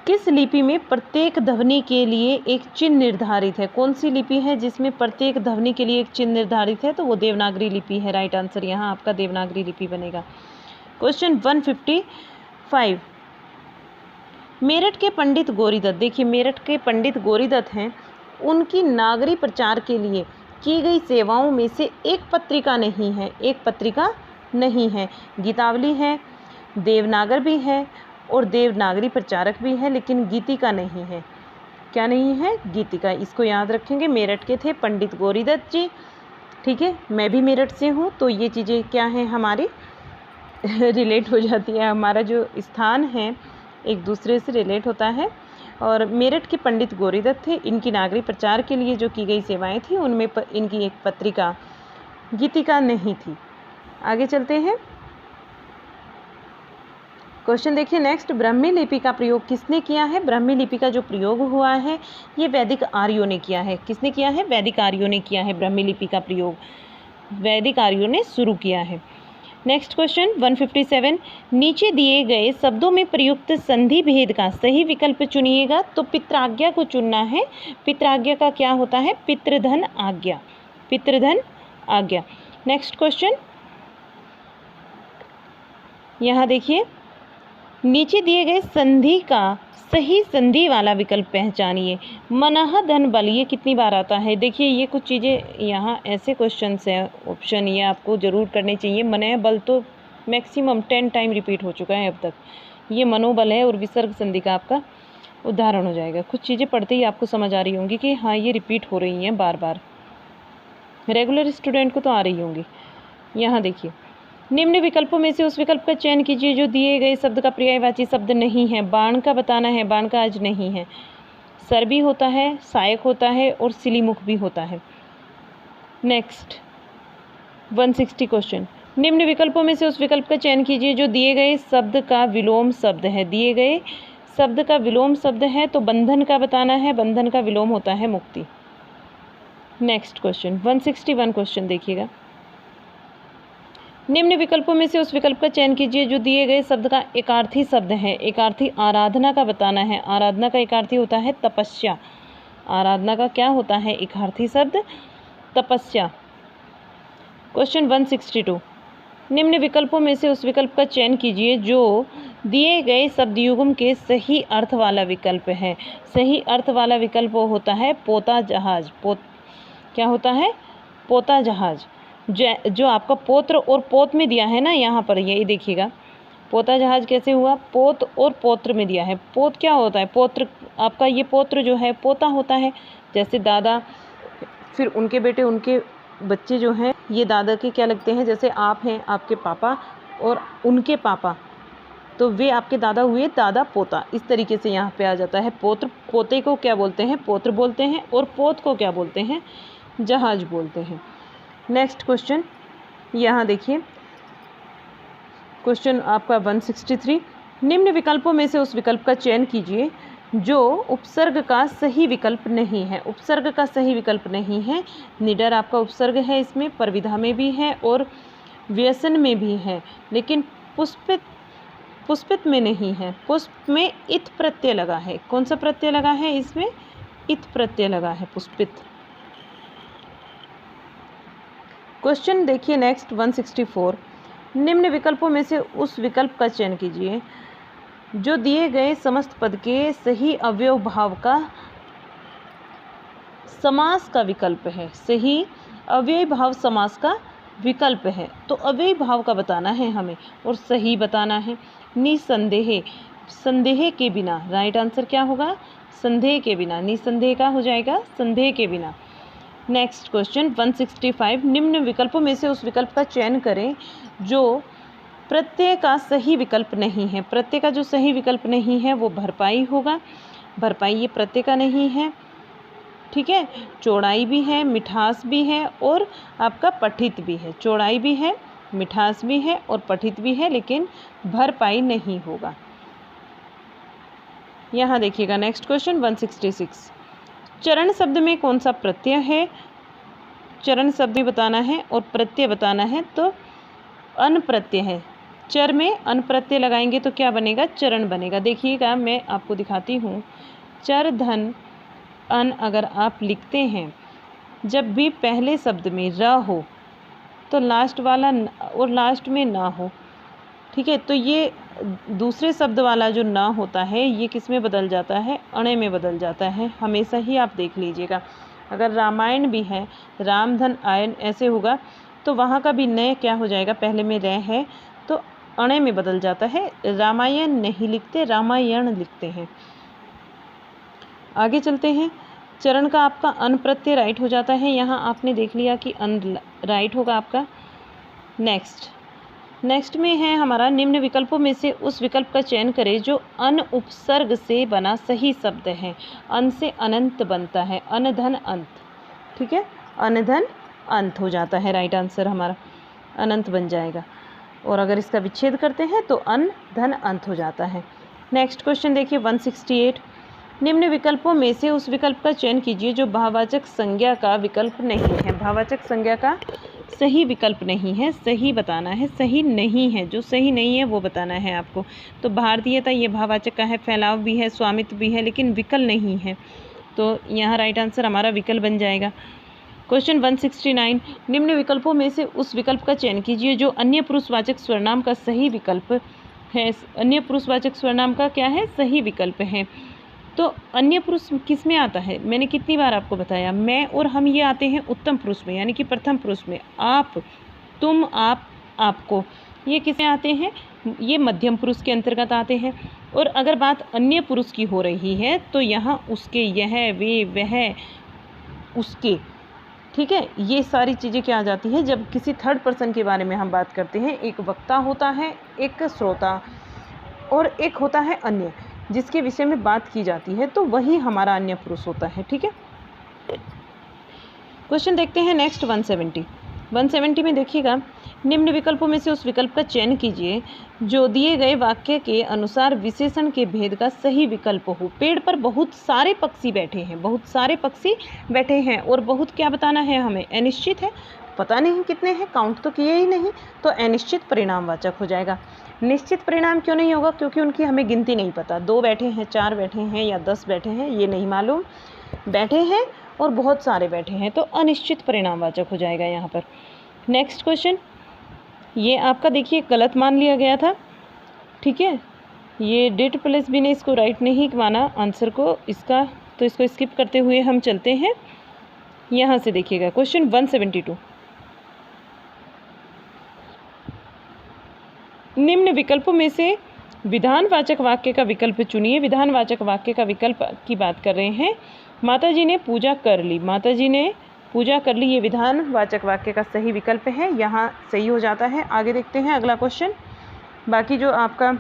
किस लिपि में प्रत्येक ध्वनि के लिए एक चिन्ह निर्धारित है? कौन सी लिपि है जिसमें प्रत्येक ध्वनि के लिए एक चिन्ह निर्धारित है? तो वो देवनागरी लिपि है। राइट आंसर यहाँ आपका देवनागरी लिपि बनेगा। क्वेश्चन 155, मेरठ के पंडित गोरीदत्त, देखिए मेरठ के पंडित गोरीदत्त हैं, उनकी नागरी प्रचार के लिए की गई सेवाओं में से एक पत्रिका नहीं है, एक पत्रिका नहीं है। गीतावली है, देवनागर भी है और देवनागरी प्रचारक भी है, लेकिन गीतिका नहीं है। क्या नहीं है? गीतिका। इसको याद रखेंगे। मेरठ के थे पंडित गोरीदत्त जी। ठीक है, मैं भी मेरठ से हूँ, तो ये चीज़ें क्या हैं हमारी रिलेट हो जाती है। हमारा जो स्थान है एक दूसरे से रिलेट होता है। और मेरठ के पंडित गोरीदत्त थे, इनकी नागरी प्रचार के लिए जो की गई सेवाएं थी उनमें इनकी एक पत्रिका गीतिका नहीं थी। आगे चलते हैं। क्वेश्चन देखिए नेक्स्ट, ब्राह्मी लिपि का प्रयोग किसने किया है? ब्राह्मी लिपि का जो प्रयोग हुआ है ये वैदिक आर्यों ने किया है। किसने किया है? वैदिक आर्यों ने किया है। ब्राह्मी लिपि का प्रयोग वैदिक आर्यों ने शुरू किया है। नेक्स्ट क्वेश्चन 157, नीचे दिए गए शब्दों में प्रयुक्त संधि भेद का सही विकल्प चुनिएगा। तो पित्राज्ञा को चुनना है। पित्राज्ञा का क्या होता है? पितृधन आज्ञा, पितृधन आज्ञा। नेक्स्ट क्वेश्चन यहाँ देखिए, नीचे दिए गए संधि का सही संधि वाला विकल्प पहचानिए। मनः धन बल, ये कितनी बार आता है? देखिए ये कुछ चीज़ें यहाँ ऐसे क्वेश्चंस हैं, ऑप्शन ये आपको ज़रूर करने चाहिए। मनः बल तो मैक्सिमम 10 टाइम रिपीट हो चुका है अब तक। ये मनोबल है और विसर्ग संधि का आपका उदाहरण हो जाएगा। कुछ चीज़ें पढ़ते ही आपको समझ आ रही होंगी कि हाँ ये रिपीट हो रही हैं बार बार, रेगुलर स्टूडेंट को तो आ रही होंगी। यहाँ देखिए, निम्न विकल्पों में से उस विकल्प का चयन कीजिए जो दिए गए शब्द का पर्यायवाची शब्द नहीं है। बाण का बताना है, बाण का आज नहीं है। सर भी होता है, सहायक होता है और सिलीमुख भी होता है। नेक्स्ट 160 क्वेश्चन, निम्न विकल्पों में से उस विकल्प का चयन कीजिए जो दिए गए शब्द का विलोम शब्द है। दिए गए शब्द का विलोम शब्द है तो बंधन का बताना है, बंधन का विलोम होता है मुक्ति। नेक्स्ट क्वेश्चन 161 क्वेश्चन देखिएगा, निम्न विकल्पों में से उस विकल्प का चयन कीजिए जो दिए गए शब्द का एकार्थी शब्द है। एकार्थी आराधना का बताना है। आराधना का एकार्थी होता है तपस्या। आराधना का क्या होता है? एकार्थी शब्द तपस्या। क्वेश्चन 162, निम्न विकल्पों में से उस विकल्प का चयन कीजिए जो दिए गए शब्दयुग्म के सही अर्थ वाला विकल्प है। सही अर्थ वाला विकल्प होता है पोता जहाज। क्या होता है? पोता जहाज। जो आपका पोत्र और पोत में दिया है ना, यहाँ पर ये देखिएगा, पोता जहाज कैसे हुआ? पोत और पौत्र में दिया है। पोत क्या होता है? पौत्र आपका ये पौत्र जो है पोता होता है, जैसे दादा, फिर उनके बेटे, उनके बच्चे जो हैं ये दादा के क्या लगते हैं? जैसे आप हैं, आपके पापा और उनके पापा, तो वे आपके दादा हुए, दादा पोता। इस तरीके से यहाँ पे आ जाता है। पौत्र, पोते को क्या बोलते हैं? पौत्र बोलते हैं, और पोत को क्या बोलते हैं? जहाज बोलते हैं। नेक्स्ट क्वेश्चन यहाँ देखिए, क्वेश्चन आपका 163। निम्न विकल्पों में से उस विकल्प का चयन कीजिए जो उपसर्ग का सही विकल्प नहीं है। उपसर्ग का सही विकल्प नहीं है। निडर आपका उपसर्ग है, इसमें परविधा में भी है और व्यसन में भी है, लेकिन पुष्पित में नहीं है। पुष्प में इत प्रत्यय लगा है। कौन सा प्रत्यय लगा है? इसमें इत प्रत्यय लगा है, पुष्पित। क्वेश्चन देखिए नेक्स्ट 164। निम्न विकल्पों में से उस विकल्प का चयन कीजिए जो दिए गए समस्त पद के सही अवयव भाव का समास का विकल्प है। सही अव्ययी भाव समास का विकल्प है, तो अव्ययी भाव का बताना है हमें और सही बताना है। निसंदेह, संदेह के बिना, राइट आंसर क्या होगा? संदेह के बिना। निसंदेह का हो जाएगा संदेह के बिना। Next question 165। निम्न विकल्पों में से उस विकल्प का चयन करें जो प्रत्यय का सही विकल्प नहीं है। प्रत्यय का जो सही विकल्प नहीं है वो भरपाई होगा। भरपाई ये प्रत्यय का नहीं है, ठीक है। चौड़ाई भी है, मिठास भी है और आपका पठित भी है। चौड़ाई भी है, मिठास भी है और पठित भी है, लेकिन भरपाई नहीं होगा। यहाँ देखिएगा नेक्स्ट क्वेश्चन 166। चरण शब्द में कौन सा प्रत्यय है? चरण शब्द में बताना है और प्रत्यय बताना है, तो अन प्रत्यय है। चर में अन प्रत्यय लगाएंगे तो क्या बनेगा? चरण बनेगा। देखिएगा मैं आपको दिखाती हूँ। चर धन अन अगर आप लिखते हैं, जब भी पहले शब्द में र हो तो लास्ट वाला और लास्ट में ना हो, ठीक है, तो ये दूसरे शब्द वाला जो ना होता है ये किस में बदल जाता है? अणे में बदल जाता है। हमेशा ही आप देख लीजिएगा। अगर रामायण भी है, राम धन आयन ऐसे होगा, तो वहाँ का भी न क्या हो जाएगा? पहले में रह है तो अणे में बदल जाता है। रामायण नहीं लिखते, रामायण लिखते हैं। आगे चलते हैं। चरण का आपका अन प्रत्यय राइट हो जाता है। यहाँ आपने देख लिया कि अन राइट होगा आपका। नेक्स्ट में है हमारा, निम्न विकल्पों में से उस विकल्प का चयन करें जो अन उपसर्ग से बना सही शब्द है। अन से अनंत बनता है, अन धन अंत, ठीक है, अन धन अंत हो जाता है। राइट आंसर हमारा अनंत बन जाएगा। और अगर इसका विच्छेद करते हैं तो अन धन अंत हो जाता है। नेक्स्ट क्वेश्चन देखिए 168। निम्न विकल्पों में से उस विकल्प का चयन कीजिए जो भाववाचक संज्ञा का विकल्प नहीं है। भाववाचक संज्ञा का सही विकल्प नहीं है, सही बताना है। सही नहीं है, जो सही नहीं है वो बताना है आपको। तो भारतीयता ये भाववाचक का है, फैलाव भी है, स्वामित्व भी है, लेकिन विकल नहीं है, तो यहाँ राइट आंसर हमारा विकल बन जाएगा। क्वेश्चन 169। निम्न विकल्पों में से उस विकल्प का चयन कीजिए जो अन्य पुरुषवाचक स्वरनाम का सही विकल्प है। अन्य पुरुषवाचक स्वरनाम का क्या है? सही विकल्प है। तो अन्य पुरुष किस में आता है? मैंने कितनी बार आपको बताया, मैं और हम ये आते हैं उत्तम पुरुष में, यानी कि प्रथम पुरुष में। आप, तुम, आप, आपको, ये किस में आते हैं? ये मध्यम पुरुष के अंतर्गत आते हैं। और अगर बात अन्य पुरुष की हो रही है तो यहाँ उसके, यह, वे, वह, उसके, ठीक है, ये सारी चीज़ें क्या आ जाती हैं जब किसी थर्ड पर्सन के बारे में हम बात करते हैं। एक वक्ता होता है, एक श्रोता और एक होता है अन्य, जिसके विषय में बात की जाती है, तो वही हमारा अन्य पुरुष होता है, ठीक है। क्वेश्चन देखते हैं नेक्स्ट 170 में देखिएगा, निम्न विकल्पों में से उस विकल्प का चयन कीजिए जो दिए गए वाक्य के अनुसार विशेषण के भेद का सही विकल्प हो। पेड़ पर बहुत सारे पक्षी बैठे हैं, बहुत सारे पक्षी बैठे हैं, और बहुत क्या बताना है हमें? अनिश्चित है, पता नहीं कितने हैं, काउंट तो किए ही नहीं, तो अनिश्चित परिणामवाचक हो जाएगा। निश्चित परिणाम क्यों नहीं होगा? क्योंकि उनकी हमें गिनती नहीं पता। 2 बैठे हैं, 4 बैठे हैं या 10 बैठे हैं, ये नहीं मालूम। बैठे हैं और बहुत सारे बैठे हैं, तो अनिश्चित परिणामवाचक हो जाएगा यहाँ पर। नेक्स्ट क्वेश्चन, ये आपका देखिए गलत मान लिया गया था, ठीक है, ये डिड प्लस बी ने इसको राइट नहीं माना आंसर को इसका, तो इसको स्किप करते हुए हम चलते हैं। यहाँ से देखिएगा क्वेश्चन 172। निम्न विकल्पों में से विधानवाचक वाक्य का विकल्प चुनिए। विधानवाचक वाक्य का विकल्प की बात कर रहे हैं। माताजी ने पूजा कर ली, माताजी ने पूजा कर ली, ये विधानवाचक वाक्य का सही विकल्प है, यहाँ सही हो जाता है। आगे देखते हैं अगला क्वेश्चन। बाकी जो आपका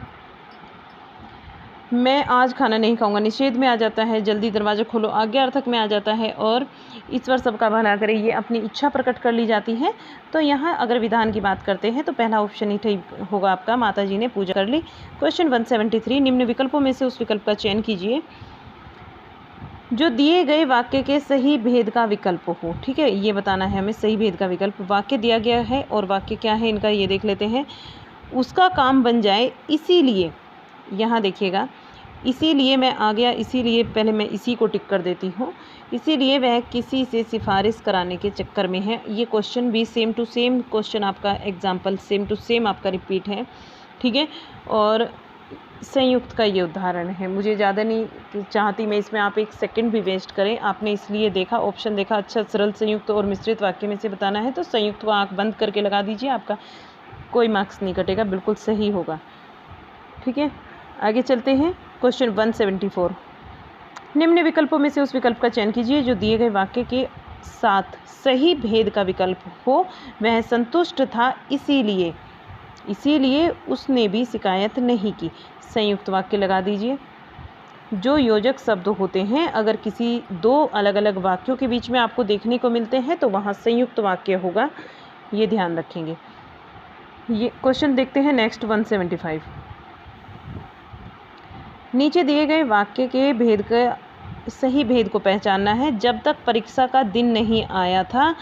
मैं आज खाना नहीं खाऊंगा निषेध में आ जाता है, जल्दी दरवाजा खोलो आज्ञार्थक में आ जाता है, और ईश्वर सबका भला करे ये अपनी इच्छा प्रकट कर ली जाती है। तो यहाँ अगर विधान की बात करते हैं तो पहला ऑप्शन ही ठीक होगा आपका, माताजी ने पूजा कर ली। क्वेश्चन 173, निम्न विकल्पों में से उस विकल्प का चयन कीजिए जो दिए गए वाक्य के सही भेद का विकल्प हो। ठीक है, ये बताना है हमें सही भेद का विकल्प। वाक्य दिया गया है और वाक्य क्या है इनका ये देख लेते हैं। उसका काम बन जाए इसीलिए, यहाँ देखिएगा इसीलिए मैं आ गया, इसीलिए पहले मैं इसी को टिक कर देती हूँ। इसीलिए वह किसी से सिफारिश कराने के चक्कर में है। ये क्वेश्चन भी सेम टू सेम क्वेश्चन आपका एग्जाम्पल सेम टू सेम आपका रिपीट है। ठीक है, और संयुक्त का ये उदाहरण है। मुझे ज़्यादा नहीं चाहती मैं इसमें आप एक सेकंड भी वेस्ट करें। आपने इसलिए देखा ऑप्शन देखा, अच्छा सरल संयुक्त और मिश्रित वाक्य में से बताना है तो संयुक्त को आँख बंद करके लगा दीजिए, आपका कोई मार्क्स नहीं कटेगा, बिल्कुल सही होगा। ठीक है, आगे चलते हैं। क्वेश्चन 174, निम्न विकल्पों में से उस विकल्प का चयन कीजिए जो दिए गए वाक्य के साथ सही भेद का विकल्प हो। वह संतुष्ट था इसीलिए उसने भी शिकायत नहीं की। संयुक्त वाक्य लगा दीजिए। जो योजक शब्द होते हैं अगर किसी दो अलग अलग वाक्यों के बीच में आपको देखने को मिलते हैं तो वहाँ संयुक्त वाक्य होगा, ये ध्यान रखेंगे। ये क्वेश्चन देखते हैं नेक्स्ट 175, नीचे दिए गए वाक्य के भेद का सही भेद को पहचानना है। जब तक परीक्षा का दिन नहीं आया था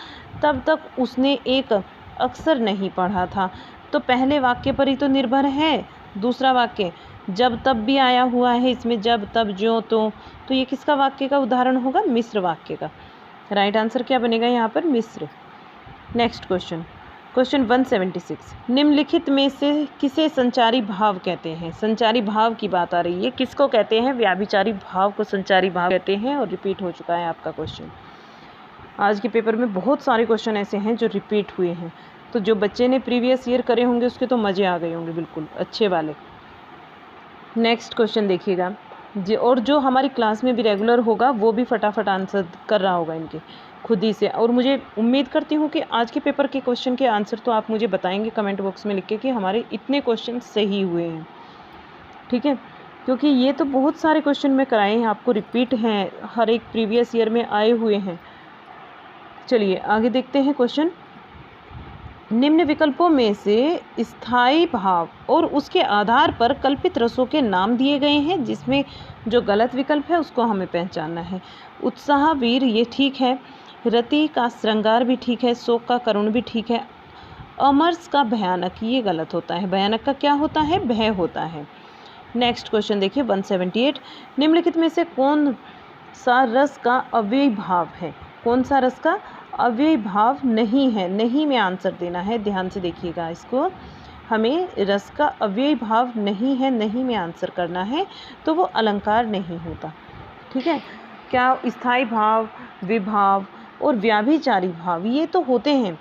तब तक उसने एक अक्षर नहीं पढ़ा था। तो पहले वाक्य पर ही तो निर्भर है। दूसरा वाक्य जब तब भी आया हुआ है, इसमें जब तब जो तो ये किसका वाक्य का उदाहरण होगा? मिश्र वाक्य का। राइट आंसर क्या बनेगा यहाँ पर? मिश्र। नेक्स्ट क्वेश्चन, क्वेश्चन 176, निम्नलिखित में से किसे संचारी भाव कहते हैं? संचारी भाव की बात आ रही है, किसको कहते हैं? व्याभिचारी भाव को संचारी भाव कहते हैं, और रिपीट हो चुका है आपका क्वेश्चन। आज के पेपर में बहुत सारे क्वेश्चन ऐसे हैं जो रिपीट हुए हैं, तो जो बच्चे ने प्रीवियस ईयर करे होंगे उसके तो मज़े आ गए होंगे, बिल्कुल अच्छे वाले। नेक्स्ट क्वेश्चन देखिएगा, और जो हमारी क्लास में भी रेगुलर होगा वो भी फटाफट आंसर कर रहा होगा इनके खुद ही से। और मुझे उम्मीद करती हूँ कि आज के पेपर के क्वेश्चन के आंसर तो आप मुझे बताएंगे कमेंट बॉक्स में लिख के कि हमारे इतने क्वेश्चन सही हुए हैं। ठीक है, क्योंकि ये तो बहुत सारे क्वेश्चन में कराए हैं आपको, रिपीट हैं, हर एक प्रीवियस ईयर में आए हुए हैं। चलिए आगे देखते हैं क्वेश्चन। निम्न विकल्पों में से स्थायी भाव और उसके आधार पर कल्पित रसों के नाम दिए गए हैं, जिसमें जो गलत विकल्प है उसको हमें पहचानना है। उत्साह वीर ये ठीक है, रति का श्रृंगार भी ठीक है, शोक का करुण भी ठीक है, अमरस का भयानक ये गलत होता है। भयानक का क्या होता है? भय होता है। नेक्स्ट क्वेश्चन देखिए 178, निम्नलिखित में से कौन सा रस का अव्ययी भाव है? कौन सा रस का अव्ययी भाव नहीं है? नहीं में आंसर देना है, ध्यान से देखिएगा इसको। हमें रस का अव्ययी भाव नहीं है, नहीं में आंसर करना है, तो वो अलंकार नहीं होता। ठीक है, क्या स्थायी भाव, विभाव और व्याभिचारी भाव ये तो होते हैं,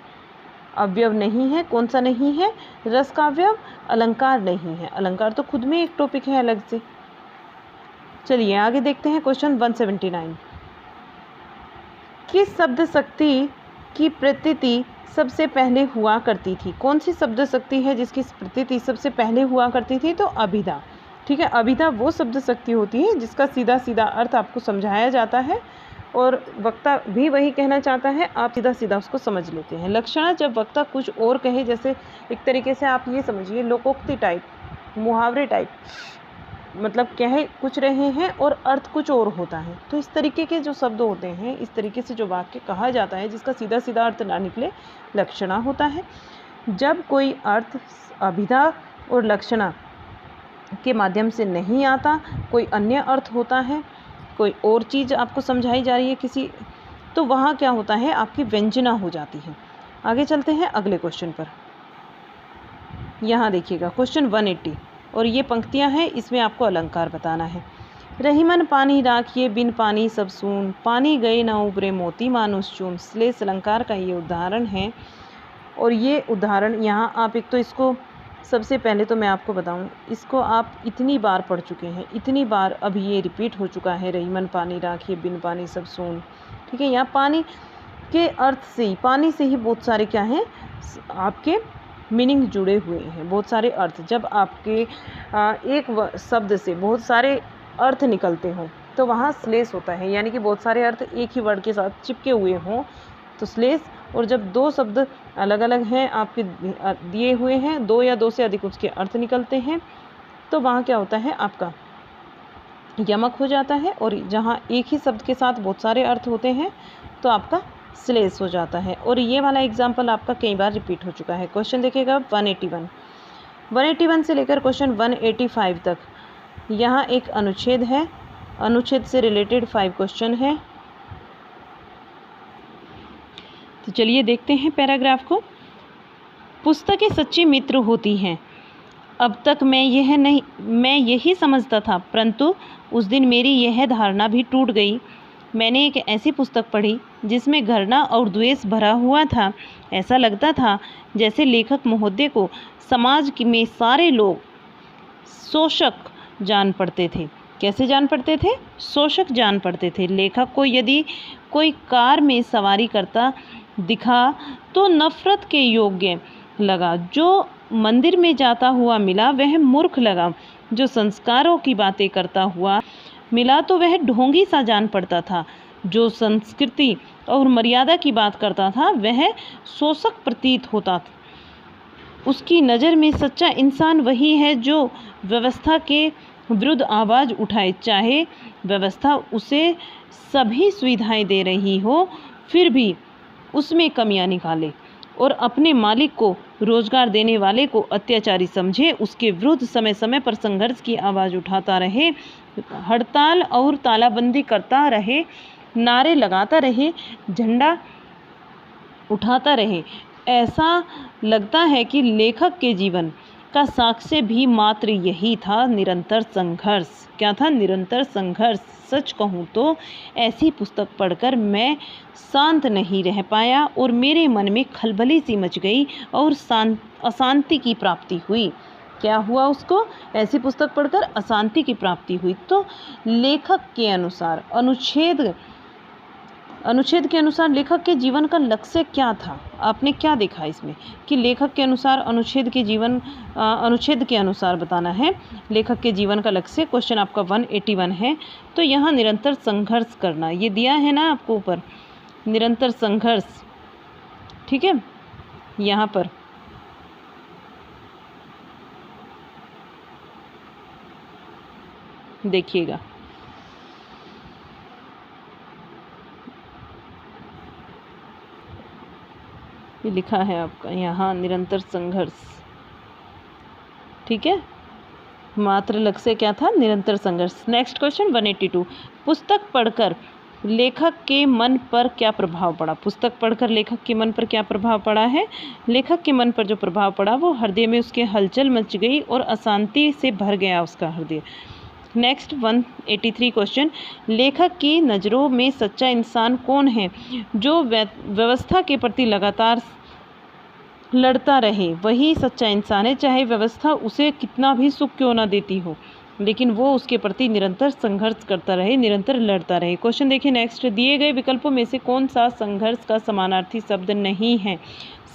अवयव नहीं है। कौन सा नहीं है? रस का अवयव, अलंकार नहीं है। अलंकार तो खुद में एक टॉपिक है अलग से। चलिए आगे देखते हैं क्वेश्चन 179, किस शब्द शक्ति की प्रतीति सबसे पहले हुआ करती थी? कौन सी शब्द शक्ति है जिसकी प्रतीति सबसे पहले हुआ करती थी? तो अभिधा। ठीक है, अभिधा वो शब्द शक्ति होती है जिसका सीधा सीधा अर्थ आपको समझाया जाता है और वक्ता भी वही कहना चाहता है, आप सीधा सीधा उसको समझ लेते हैं। लक्षणा जब वक्ता कुछ और कहे, जैसे एक तरीके से आप ये समझिए लोकोक्ति टाइप, मुहावरे टाइप, मतलब कह कुछ रहे हैं और अर्थ कुछ और होता है। तो इस तरीके के जो शब्द होते हैं, इस तरीके से जो वाक्य कहा जाता है जिसका सीधा सीधा अर्थ ना निकले, लक्षणा होता है। जब कोई अर्थ अभिधा और लक्षणा के माध्यम से नहीं आता, कोई अन्य अर्थ होता है, कोई और चीज़ आपको समझाई जा रही है किसी, तो वहाँ क्या होता है? आपकी व्यंजना हो जाती है। आगे चलते हैं अगले क्वेश्चन पर। यहाँ देखिएगा क्वेश्चन 180, और ये पंक्तियाँ हैं, इसमें आपको अलंकार बताना है। रहीमन पानी राखिए बिन पानी सब सून, पानी गए ना उबरे मोती मानुष चून। श्लेष अलंकार का ये उदाहरण है। और ये उदाहरण यहाँ आप एक तो इसको सबसे पहले तो मैं आपको बताऊं, इसको आप इतनी बार पढ़ चुके हैं, इतनी बार अब ये रिपीट हो चुका है। रहीमन पानी राखिए, बिन पानी सब सून। ठीक है, यहाँ पानी के अर्थ से ही, पानी से ही बहुत सारे क्या हैं आपके मीनिंग जुड़े हुए हैं, बहुत सारे अर्थ। जब आपके एक शब्द से बहुत सारे अर्थ निकलते हों तो वहाँ श्लेष होता है, यानी कि बहुत सारे अर्थ एक ही वर्ड के साथ चिपके हुए हों तो श्लेष। और जब दो शब्द अलग अलग हैं आपके दिए हुए हैं, दो या दो से अधिक उसके अर्थ निकलते हैं, तो वहाँ क्या होता है आपका यमक हो जाता है। और जहाँ एक ही शब्द के साथ बहुत सारे अर्थ होते हैं तो आपका श्लेष हो जाता है। और ये वाला एग्जाम्पल आपका कई बार रिपीट हो चुका है। क्वेश्चन देखिएगा 181 से लेकर क्वेश्चन 185 तक। यहाँ एक अनुच्छेद है, अनुच्छेद से रिलेटेड 5 क्वेश्चन है। तो चलिए देखते हैं पैराग्राफ को। पुस्तकें सच्ची मित्र होती हैं। अब तक मैं यही समझता था, परंतु उस दिन मेरी यह धारणा भी टूट गई। मैंने एक ऐसी पुस्तक पढ़ी जिसमें घृणा और द्वेष भरा हुआ था। ऐसा लगता था जैसे लेखक महोदय को समाज में सारे लोग शोषक जान पड़ते थे। कैसे जान पड़ते थे? शोषक जान पड़ते थे। लेखक को यदि कोई कार में सवारी करता दिखा तो नफरत के योग्य लगा। जो मंदिर में जाता हुआ मिला वह मूर्ख लगा। जो संस्कारों की बातें करता हुआ मिला तो वह ढोंगी सा जान पड़ता था। जो संस्कृति और मर्यादा की बात करता था वह शोषक प्रतीत होता था। उसकी नज़र में सच्चा इंसान वही है जो व्यवस्था के विरुद्ध आवाज़ उठाए, चाहे व्यवस्था उसे सभी सुविधाएं दे रही हो फिर भी उसमें कमियां निकाले और अपने मालिक को, रोजगार देने वाले को अत्याचारी समझे, उसके विरुद्ध समय समय पर संघर्ष की आवाज़ उठाता रहे, हड़ताल और तालाबंदी करता रहे, नारे लगाता रहे, झंडा उठाता रहे। ऐसा लगता है कि लेखक के जीवन का साक्ष्य भी मात्र यही था, निरंतर संघर्ष। क्या था? निरंतर संघर्ष। सच कहूँ तो ऐसी पुस्तक पढ़कर मैं शांत नहीं रह पाया और मेरे मन में खलबली सी मच गई और अशांति की प्राप्ति हुई। क्या हुआ उसको? ऐसी पुस्तक पढ़कर अशांति की प्राप्ति हुई। तो लेखक के अनुसार, अनुच्छेद के अनुसार लेखक के जीवन का लक्ष्य क्या था? आपने क्या देखा इसमें कि लेखक के अनुसार अनुच्छेद के अनुसार बताना है लेखक के जीवन का लक्ष्य। क्वेश्चन आपका 181 है। तो यहाँ निरंतर संघर्ष करना, ये दिया है ना आपको ऊपर, निरंतर संघर्ष। ठीक है, यहाँ पर देखिएगा, ये लिखा है आपका यहाँ निरंतर संघर्ष। ठीक है, मात्र लक्ष्य क्या था? निरंतर संघर्ष। Next question 182। पुस्तक पढ़कर लेखक के मन पर क्या प्रभाव पड़ा? पुस्तक पढ़कर लेखक के मन पर क्या प्रभाव पड़ा है? लेखक के मन पर जो प्रभाव पड़ा वो हृदय में उसके हलचल मच गई और अशांति से भर गया उसका हृदय। Next 183 question. लेखक की नज़रों में सच्चा इंसान कौन है? जो व्यवस्था के प्रति लगातार लड़ता रहे वही सच्चा इंसान है, चाहे व्यवस्था उसे कितना भी सुख क्यों ना देती हो, लेकिन वो उसके प्रति निरंतर संघर्ष करता रहे, निरंतर लड़ता रहे। क्वेश्चन देखिए नेक्स्ट। दिए गए विकल्पों में से कौन सा संघर्ष का समानार्थी शब्द नहीं है?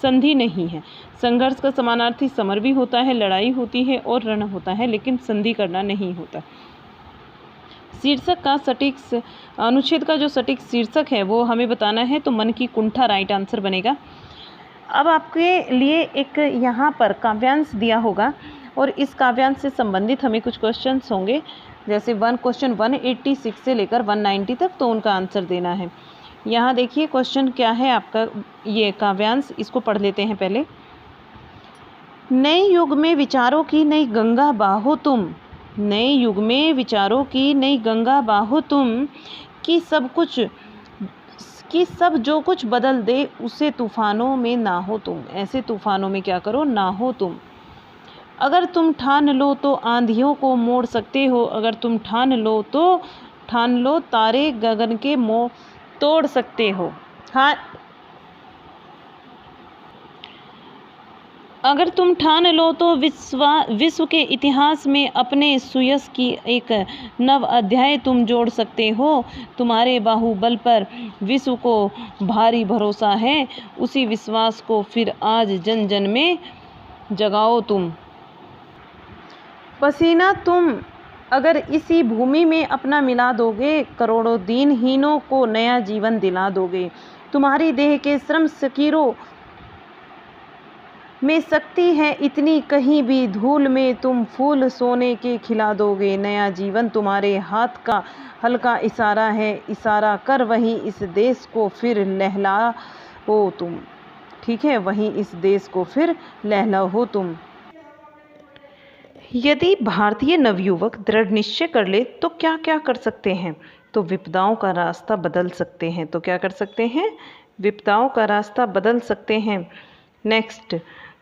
संधि नहीं है। संघर्ष का समानार्थी समर भी होता है, लड़ाई होती है और रण होता है, लेकिन संधि करना नहीं होता। शीर्षक का सटीक, अनुच्छेद का जो सटीक शीर्षक है वो हमें बताना है, तो मन की कुंठा राइट आंसर बनेगा। अब आपके लिए एक यहाँ पर काव्यांश दिया होगा और इस काव्यांश से संबंधित हमें कुछ क्वेश्चंस होंगे, जैसे क्वेश्चन 186 से लेकर 190 तक, तो उनका आंसर देना है। यहाँ देखिए क्वेश्चन क्या है आपका, ये काव्यांश, इसको पढ़ लेते हैं पहले। नए युग में विचारों की नई गंगा बाहो तुम, नए युग में विचारों की नई गंगा बाहो तुम, कि सब जो कुछ बदल दे उसे तूफानों में ना हो तुम। ऐसे तूफानों में क्या करो? ना हो तुम। अगर तुम ठान लो तो आंधियों को मोड़ सकते हो, अगर तुम ठान लो तारे गगन के मोह तोड़ सकते हो। हाँ, अगर तुम ठान लो तो विश्व के इतिहास में अपने सुयश की एक नव अध्याय तुम जोड़ सकते हो। तुम्हारे बाहुबल पर विश्व को भारी भरोसा है, उसी विश्वास को फिर आज जन जन में जगाओ तुम। पसीना तुम अगर इसी भूमि में अपना मिला दोगे, करोड़ों दीनहीनों को नया जीवन दिला दोगे। तुम्हारी देह के श्रम शकीरों में शक्ति है इतनी, कहीं भी धूल में तुम फूल सोने के खिला दोगे। नया जीवन तुम्हारे हाथ का हल्का इशारा है, इशारा कर वहीं इस देश को फिर लहलाओ तुम। ठीक है, वहीं इस देश को फिर लहलाओ तुम। यदि भारतीय नवयुवक दृढ़ निश्चय कर ले तो क्या क्या कर सकते हैं? तो विपदाओं का रास्ता बदल सकते हैं। तो क्या कर सकते हैं? विपदाओं का रास्ता बदल सकते हैं। नेक्स्ट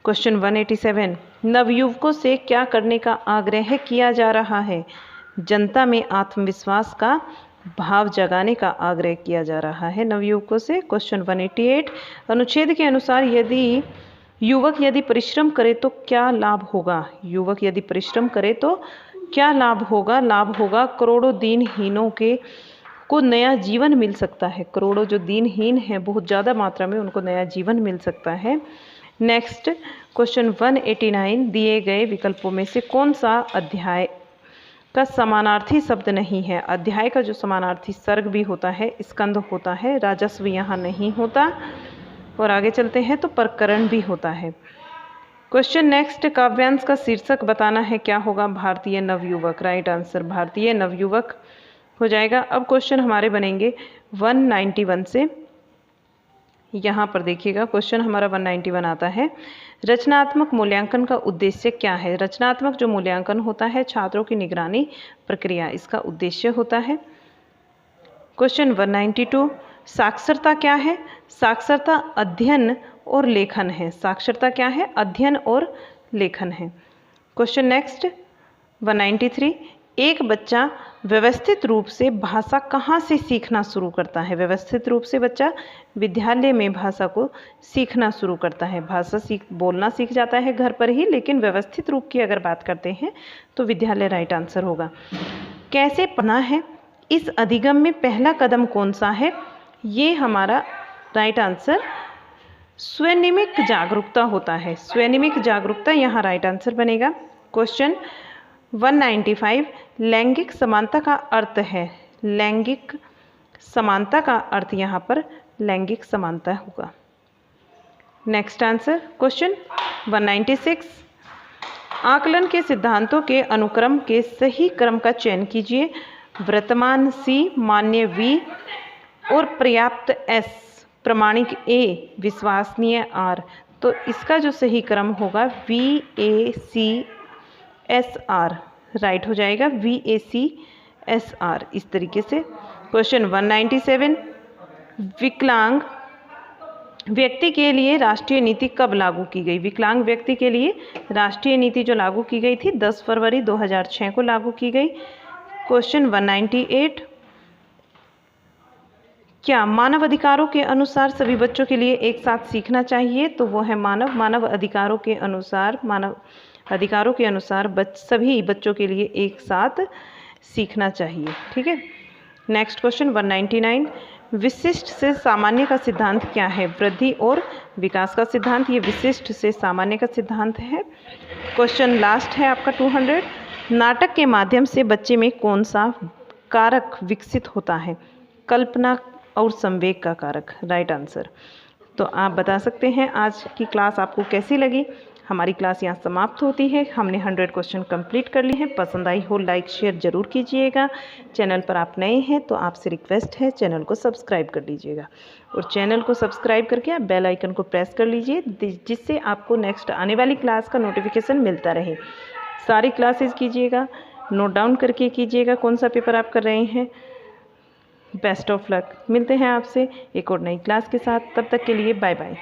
क्वेश्चन 187, नवयुवकों से क्या करने का आग्रह किया जा रहा है? जनता में आत्मविश्वास का भाव जगाने का आग्रह किया जा रहा है नवयुवकों से। क्वेश्चन 188, अनुच्छेद के अनुसार युवक यदि परिश्रम करे तो क्या लाभ होगा? युवक यदि परिश्रम करे तो क्या लाभ होगा? लाभ होगा करोड़ों दीनहीनों को नया जीवन मिल सकता है। करोड़ों जो दीनहीन हैं बहुत ज़्यादा मात्रा में उनको नया जीवन मिल सकता है। नेक्स्ट क्वेश्चन 189, दिए गए विकल्पों में से कौन सा अध्याय का समानार्थी शब्द नहीं है? अध्याय का जो समानार्थी सर्ग भी होता है, स्कंद होता है, राजस्व यहाँ नहीं होता। और आगे चलते हैं तो प्रकरण भी होता है। क्वेश्चन नेक्स्ट, काव्यांश का शीर्षक बताना है, क्या होगा? भारतीय नवयुवक। राइट आंसर भारतीय नवयुवक हो जाएगा। अब क्वेश्चन हमारे बनेंगे 191 से। यहाँ पर देखिएगा क्वेश्चन हमारा 191 आता है, रचनात्मक मूल्यांकन का उद्देश्य क्या है? रचनात्मक जो मूल्यांकन होता है छात्रों की निगरानी प्रक्रिया, इसका उद्देश्य होता है। क्वेश्चन 192, साक्षरता क्या है? साक्षरता अध्ययन और लेखन है। साक्षरता क्या है? अध्ययन और लेखन है। क्वेश्चन नेक्स्ट 193, एक बच्चा व्यवस्थित रूप से भाषा कहाँ से सीखना शुरू करता है? व्यवस्थित रूप से बच्चा विद्यालय में भाषा को सीखना शुरू करता है। भाषा बोलना सीख जाता है घर पर ही, लेकिन व्यवस्थित रूप की अगर बात करते हैं तो विद्यालय राइट आंसर होगा। कैसे पढ़ना है? इस अधिगम में पहला कदम कौन सा है? ये हमारा राइट आंसर स्वनिमिक जागरूकता होता है। स्वनिमिक जागरूकता यहाँ राइट आंसर बनेगा। क्वेश्चन 195, लैंगिक समानता का अर्थ है। लैंगिक समानता का अर्थ यहाँ पर लैंगिक समानता होगा। नेक्स्ट आंसर क्वेश्चन 196, आकलन के सिद्धांतों के अनुक्रम के सही क्रम का चयन कीजिए। वर्तमान सी, मान्य वी और पर्याप्त एस, प्रमाणिक ए, विश्वसनीय आर। तो इसका जो सही क्रम होगा VACSR राइट हो जाएगा, VACSR इस तरीके से। क्वेश्चन 197, विकलांग व्यक्ति के लिए राष्ट्रीय नीति कब लागू की गई? विकलांग व्यक्ति के लिए राष्ट्रीय नीति जो लागू की गई थी 10 फरवरी 2006 को लागू की गई। क्वेश्चन 198, क्या मानव अधिकारों के अनुसार सभी बच्चों के लिए एक साथ सीखना चाहिए? तो वो है मानव अधिकारों के अनुसार सभी बच्चों के लिए एक साथ सीखना चाहिए। ठीक है। नेक्स्ट क्वेश्चन 199, विशिष्ट से सामान्य का सिद्धांत क्या है? वृद्धि और विकास का सिद्धांत, ये विशिष्ट से सामान्य का सिद्धांत है। क्वेश्चन लास्ट है आपका 200, नाटक के माध्यम से बच्चे में कौन सा कारक विकसित होता है? कल्पना और संवेग का कारक राइट आंसर। तो आप बता सकते हैं आज की क्लास आपको कैसी लगी। हमारी क्लास यहाँ समाप्त होती है। हमने 100 क्वेश्चन कंप्लीट कर लिए हैं। पसंद आई हो लाइक शेयर ज़रूर कीजिएगा। चैनल पर आप नए हैं तो आपसे रिक्वेस्ट है चैनल को सब्सक्राइब कर लीजिएगा, और चैनल को सब्सक्राइब करके आप बेल आइकन को प्रेस कर लीजिए, जिससे आपको नेक्स्ट आने वाली क्लास का नोटिफिकेशन मिलता रहे। सारी क्लासेस कीजिएगा, नोट डाउन करके कीजिएगा कौन सा पेपर आप कर रहे हैं। Best of luck. मिलते हैं आपसे एक और नई क्लास के साथ, तब तक के लिए बाय बाय।